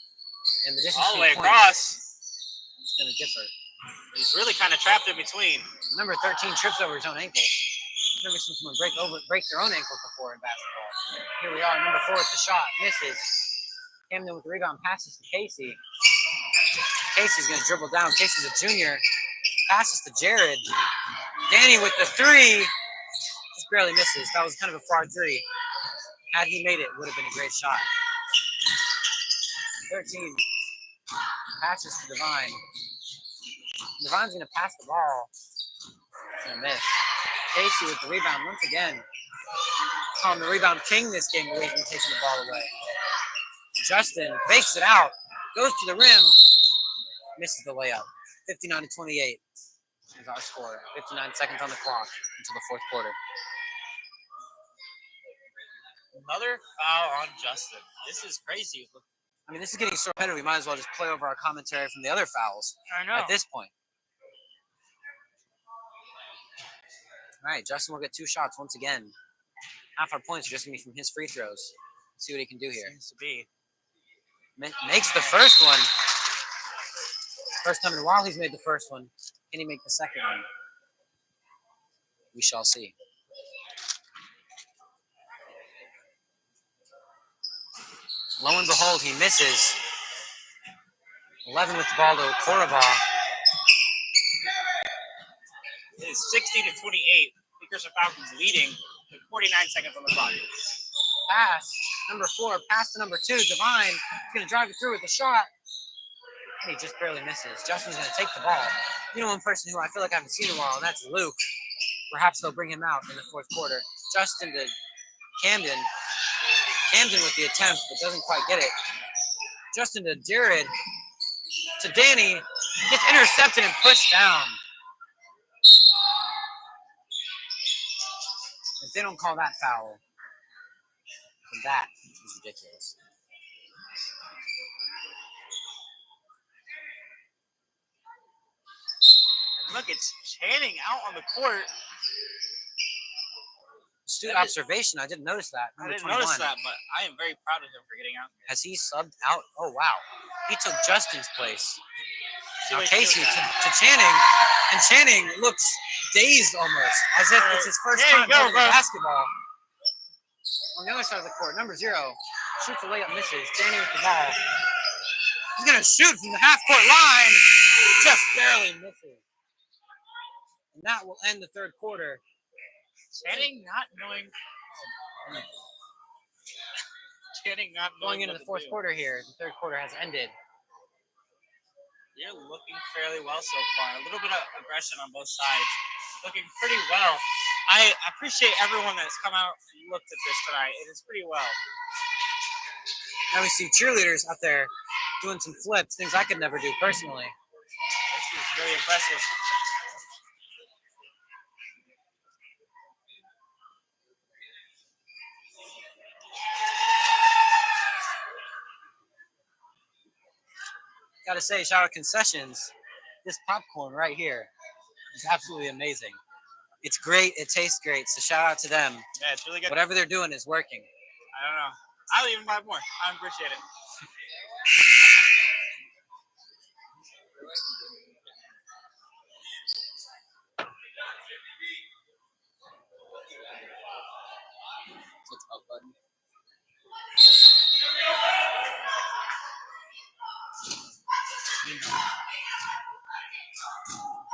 And the distance All the way between across. It's going to differ. He's really kind of trapped in between. Number 13 trips over his own ankle. Never seen someone break their own ankle before in basketball. Here we are, number 4 with the shot, misses. Camden with the rebound, passes to Casey. Casey's going to dribble down. Casey's a junior. Passes to Jared. Danny with the 3. Just barely misses. That was kind of a far 3. Had he made it, would have been a great shot. 13 passes to Divine. Divine's going to pass the ball. He's going to miss. Casey with the rebound once again. Calling the rebound king this game, away from taking the ball away. Justin fakes it out, goes to the rim, misses the layup. 59-28 is our score. 59 seconds on the clock until the fourth quarter. Another foul on Justin. This is crazy. I mean, this is getting so repetitive, we might as well just play over our commentary from the other fouls I know. at this point. All right, Justin will get 2 shots once again. Half our points are just going to be from his free throws. Let's see what he can do here. Seems to be. Makes the first one. First time in a while he's made the first one. Can he make the second one? We shall see. Lo and behold, he misses. 11 with the ball to Koraba. It is 60-28. Lakers and Falcons leading with 49 seconds on the clock. Pass. Number 4. Pass to number 2. Divine. He's going to drive it through with a shot. And he just barely misses. Justin's going to take the ball. You know, one person who I feel like I haven't seen in a while, and that's Luke. Perhaps they'll bring him out in the fourth quarter. Justin to Camden. Camden with the attempt, but doesn't quite get it. Justin to Jared. To Danny. Gets intercepted and pushed down. If they don't call that foul, then that is ridiculous. Look, it's Channing out on the court. Astute observation. I didn't notice that. I didn't 21. notice that, but I am very proud of him for getting out. Has he subbed out? Oh, wow. He took Justin's place. See Now what he can do Casey with that. to Channing, and Channing looks dazed almost, as if it's his first There you time go, holding bro. the basketball. On the other side of the court, number 0 shoots a layup, misses. Danny with the ball. He's going to shoot from the half-court line. Just barely misses. And that will end the third quarter. Channing not knowing. Channing not Going knowing into what the to fourth do. quarter here. The third quarter has ended. You're looking fairly well so far. A little bit of aggression on both sides. Looking pretty well. I appreciate everyone that's come out and looked at this tonight. It is pretty well. Now we see cheerleaders out there doing some flips, things I could never do personally. This is really impressive. Gotta say, shout out Concessions. This popcorn right here is absolutely amazing. It's great. It tastes great. So shout out to them. Yeah, it's really good. Whatever they're doing is working. I don't know. I'll even buy more. I appreciate it.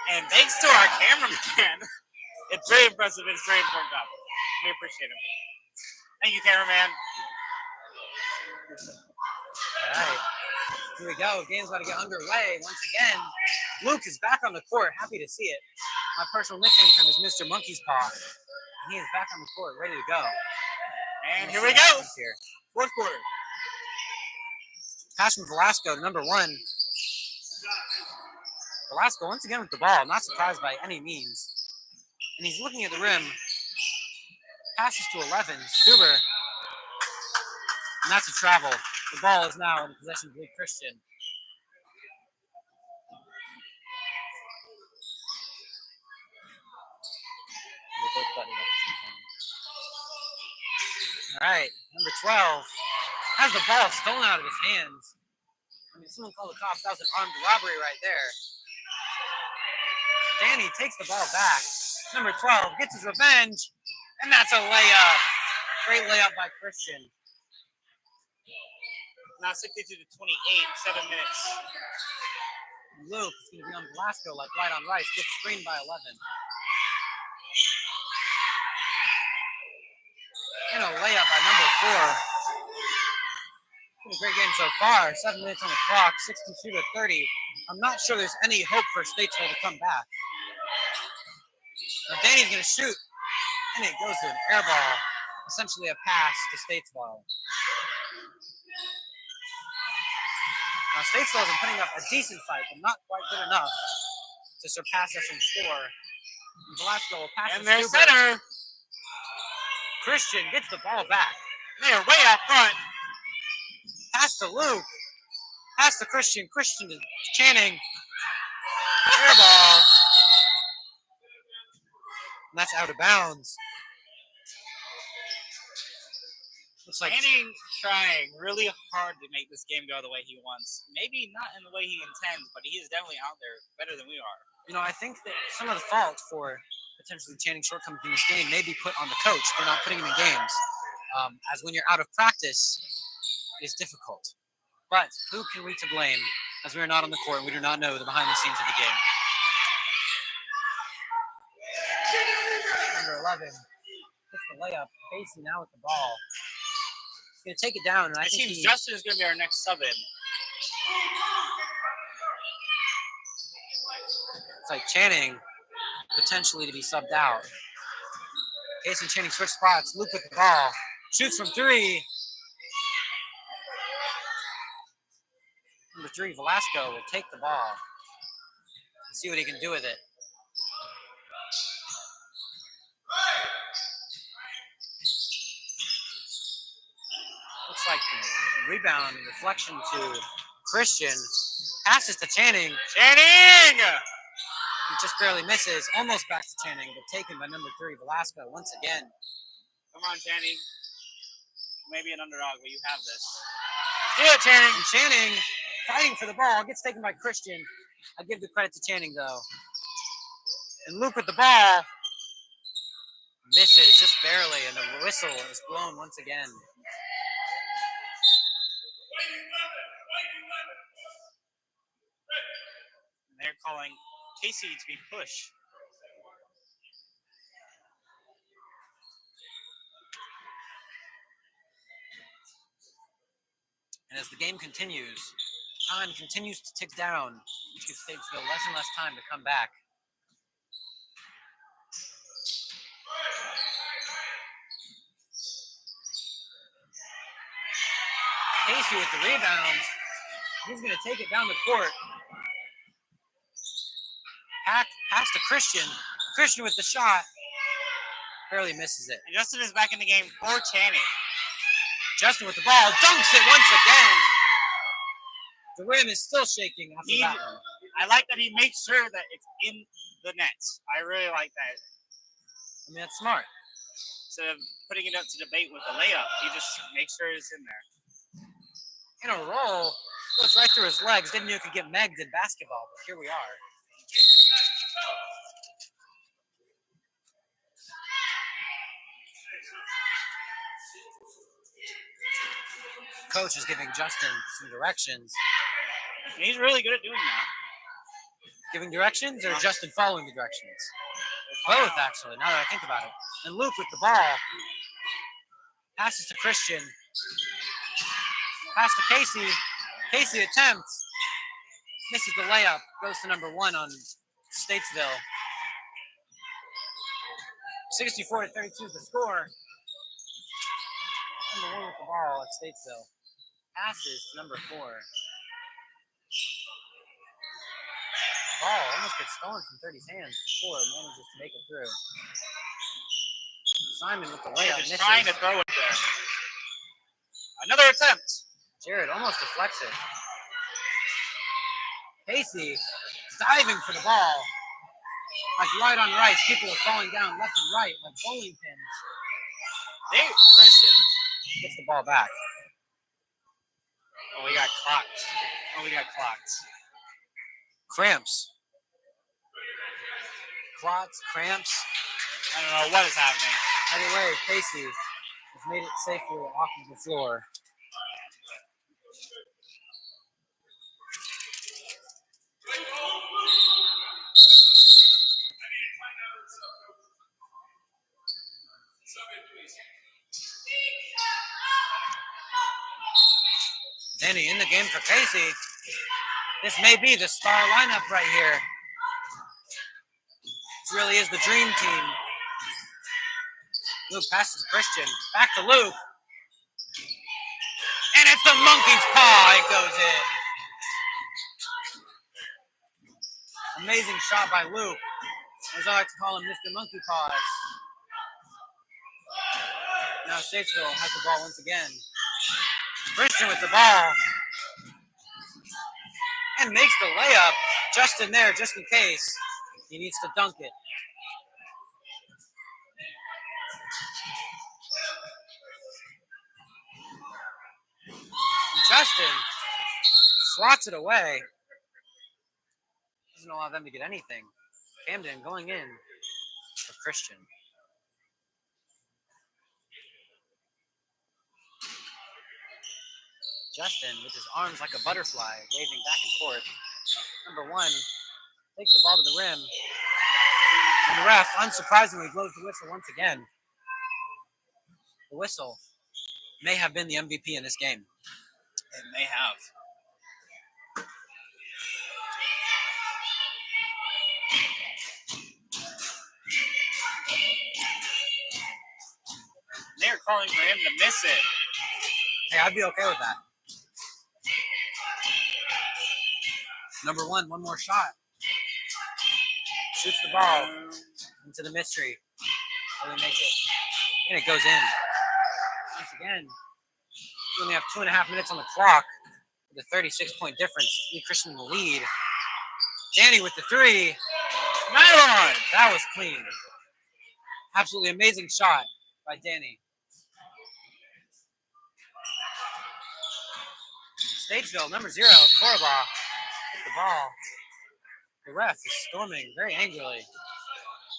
And Thanks to our cameraman. It's very impressive. It's a very important job. We appreciate him. Thank you, cameraman. All right. Here we go. Game's about to get underway once again. Luke is back on the court. Happy to see it. My personal nickname for him is Mr. Monkey's Paw. He is back on the court, ready to go. And here we go. Here. Fourth quarter. Pass from Velasco to number 1. Velasco once again with the ball. Not surprised by any means. And he's looking at the rim. Passes to 11. Stuber. And that's a travel. The ball is now in the possession of Luke Christian. All right, number 12 has the ball stolen out of his hands. I mean, someone called the cops. That was an armed robbery right there. Danny takes the ball back. Number 12 gets his revenge, and that's a layup. Great layup by Christian. Now 62 to 28, 7 minutes. Luke is going to be on Velasco like white on rice. Gets screened by 11. And a layup by number 4. Been a great game so far. 7 minutes on the clock, 62 to 30. I'm not sure there's any hope for Statesville to come back. Now Danny's going to shoot, and it goes to an air ball. Essentially a pass to Statesville. Now Statesville has been putting up a decent fight, but not quite good enough to surpass us in score. And Velasco will pass And to their Stuber. center. Christian gets the ball back. They're way out front. Pass to Luke. Pass to Christian. Christian to Channing. Air ball. And that's out of bounds. Looks like Channing trying really hard to make this game go the way he wants. Maybe not in the way he intends, but he is definitely out there better than we are. You know, I think that some of the fault for potentially Channing's shortcomings in this game may be put on the coach for not putting him in games. As when you're out of practice, it's difficult. But who can we to blame as we are not on the court and we do not know the behind the scenes of the game? Number 11 gets the layup. Casey now with the ball. He's going to take it down. And I It think seems Justin is going to be our next sub in. It's like Channing potentially to be subbed out. Casey and Channing switch spots. Luke with the ball. Shoots from 3. Number 3, Velasco, will take the ball and see what he can do with it. Looks like the rebound and reflection to Christian. Passes to Channing. Channing! He just barely misses. Almost back to Channing, but taken by number 3, Velasco, once again. Come on, Channing. Maybe an underdog, but you have this. Do it, Channing! And Channing, fighting for the ball, gets taken by Christian. I give the credit to Channing, though. And Luke with the ball. Misses just barely, and the whistle is blown once again. And they're calling Casey to be pushed. And as the game continues, time continues to tick down, which gives Statesville less and less time to come back. Casey with the rebound. He's going to take it down the court. Pass to Christian. Christian with the shot. Barely misses it. And Justin is back in the game for Channing. Justin with the ball. Dunks it once again. The rim is still shaking after that one. I like that he makes sure that it's in the nets. I really like that. I mean, that's smart. Instead of putting it up to debate with a layup, he just makes sure it's in there. In a roll, goes right through his legs. Didn't know you could get megged in basketball, but here we are. Coach is giving Justin some directions. And he's really good at doing that. Giving directions or Justin following the directions? Both, actually, now that I think about it. And Luke with the ball. Passes to Christian. Pass to Casey. Casey attempts. Misses the layup. Goes to number 1 on Statesville. 64-32 is the score. Number 1 with the ball at Statesville. Passes to number 4. Ball almost gets stolen from 30's hands before manages to make it through. Simon with the layup. Just trying to throw it there. Another attempt. Jared almost deflects it. Casey diving for the ball. Like right on rice. People are falling down left and right like bowling pins. Christian gets the ball back. Oh, we got clocked. Cramps. Clots, cramps. I don't know what is happening. Either way, Casey has made it safely off of the floor. Danny in the game for Casey. This may be the star lineup right here. This really is the dream team. Luke passes to Christian. Back to Luke. And it's the monkey's paw. It goes in. Amazing shot by Luke. As I like to call him, Mr. Monkey Paws. Now Statesville has the ball once again. Christian with the ball. And makes the layup just in there, just in case he needs to dunk it. And Justin slots it away. Doesn't allow them to get anything. Camden going in for Christian. Justin with his arms like a butterfly, waving back and forth. Number 1 takes the ball to the rim. And the ref, unsurprisingly, blows the whistle once again. The whistle may have been the MVP in this game. It may have. They're calling for him to miss it. Hey, I'd be okay with that. Number 1, one more shot. Shoots the ball into the mystery. Will he make it? And it goes in. Once again, we only have 2.5 minutes on the clock with a 36-point difference. Lee Christian in the lead. Danny with the 3. Nylon! That was clean. Absolutely amazing shot by Danny. Statesville, number 0, Koraba. Hit the ball. The ref is storming very angrily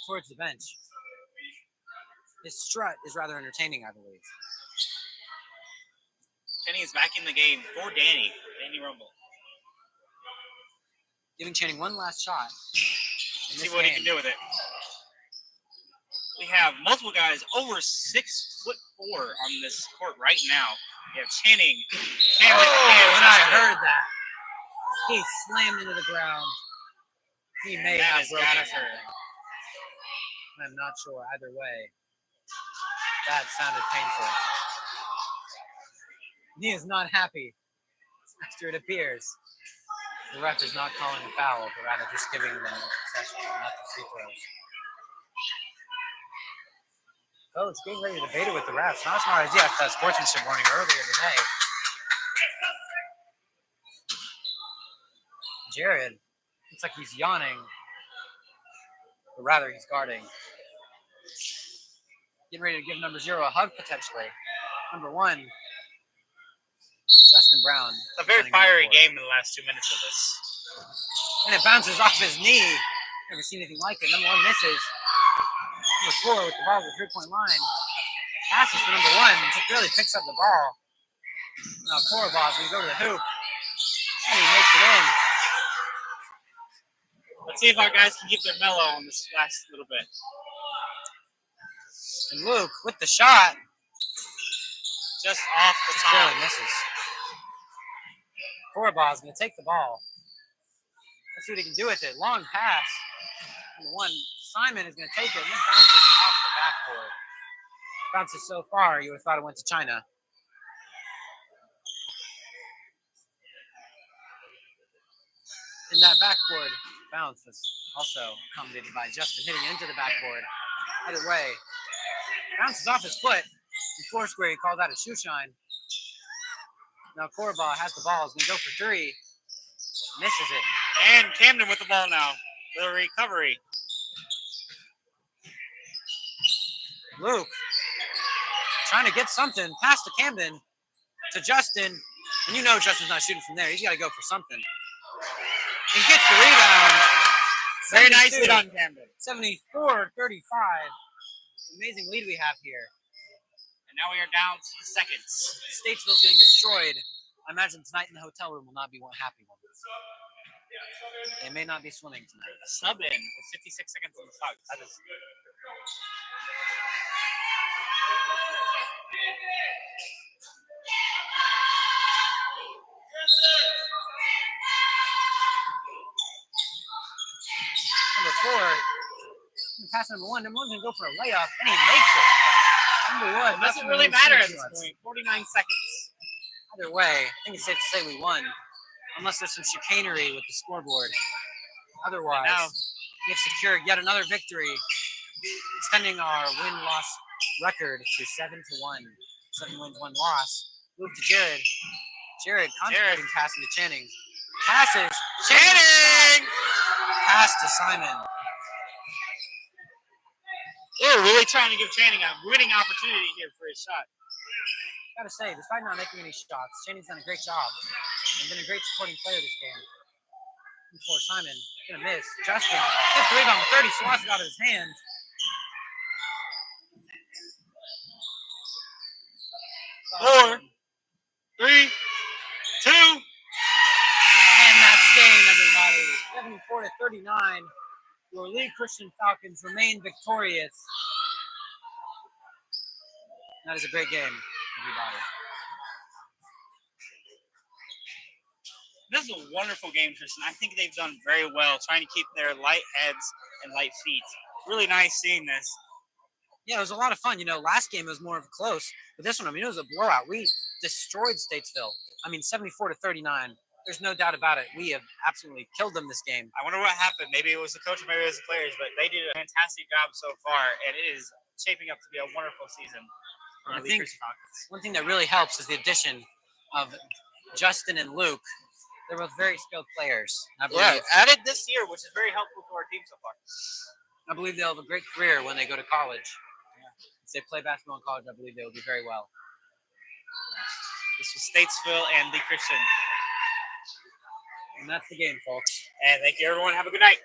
towards the bench. His strut is rather entertaining, I believe. Kenny is back in the game for Danny Rumble. Giving Channing one last shot. See what he can do with it. We have multiple guys over 6'4" on this court right now. We have Channing. When I heard that, he slammed into the ground. He may have broken something. I'm not sure. Either way, that sounded painful. He is not happy. After it appears, the ref is not calling a foul, but rather just giving them a possession, not the free throws. Coach getting ready to debate it with the refs. Not a smart idea after that sportsmanship warning earlier today. Jared looks like he's yawning, but rather he's guarding. Getting ready to give number 0 a hug potentially. Number 1, Justin Brown. It's a very fiery game in the last 2 minutes of this. And it bounces off his knee. Never seen anything like it. Number 1 misses. Number 4 with the ball at the 3-point line. Passes to number 1 and just barely picks up the ball. Now Korobov's going to go to the hoop. And he makes it in. But Let's see if our guys can keep their mellow on this last little bit. And Luke with the shot. Just off the Just top. barely misses. Korobov is going to take the ball. Let's see what he can do with it. Long pass. And the one, Simon is going to take it and then bounces off the backboard. Bounces so far, you would have thought it went to China. And that backboard bounce was also accommodated by Justin hitting it into the backboard. Either way, bounces off his foot. In fourth square, he called that a shoe shine. Now Korobov has the ball. He's going to go for three. Misses it. And Camden with the ball now. The recovery. Luke trying to get something past to Camden to Justin. And you know Justin's not shooting from there. He's got to go for something. He gets the rebound. Very nicely done, Camden. 74-35. Amazing lead we have here. And now we are down to the seconds. Statesville's getting destroyed. I imagine tonight in the hotel room will not be one happy one. They may not be swimming tonight. A sub in with 56 seconds on the clock. That is. Number four, pass number one. Number one's going to go for a layup, and he makes it. Number one. It doesn't really matter at this point. 49 seconds. Either way, I think it's safe to say we won. Unless there's some chicanery with the scoreboard. Otherwise, we have secured yet another victory, extending our win-loss record to 7-1. 7 wins, 1 loss. Move to Jared. Jared contemplating passing to Channing. Passes. Channing! Pass to Simon. They're really trying to give Channing a winning opportunity here for his shot. Gotta say, despite not making any shots, Channing's done a great job and been a great supporting player this game. Before Simon, gonna miss. Justin gets the rebound with 30, swats it out of his hand. Four, 3, 2. And that's game, everybody. 74-39. Your Lee Christian Falcons remain victorious. That is a great game, everybody. This is a wonderful game, Tristan. I think they've done very well trying to keep their light heads and light feet. Really nice seeing this. Yeah, it was a lot of fun. You know, last game was more of a close, but this one, I mean, it was a blowout. We destroyed Statesville. I mean, 74-39. There's no doubt about it. We have absolutely killed them this game. I wonder what happened. Maybe it was the coach or maybe it was the players, but they did a fantastic job so far, and it is shaping up to be a wonderful season for I the think Christian Falcons. one thing that really helps is the addition of Justin and Luke. They're both very skilled players. I believe, added this year, which is very helpful to our team so far. I believe they'll have a great career when they go to college. If they play basketball in college, I believe they will do very well. This was Statesville and the Christian. And that's the game, folks. And thank you, everyone. Have a good night.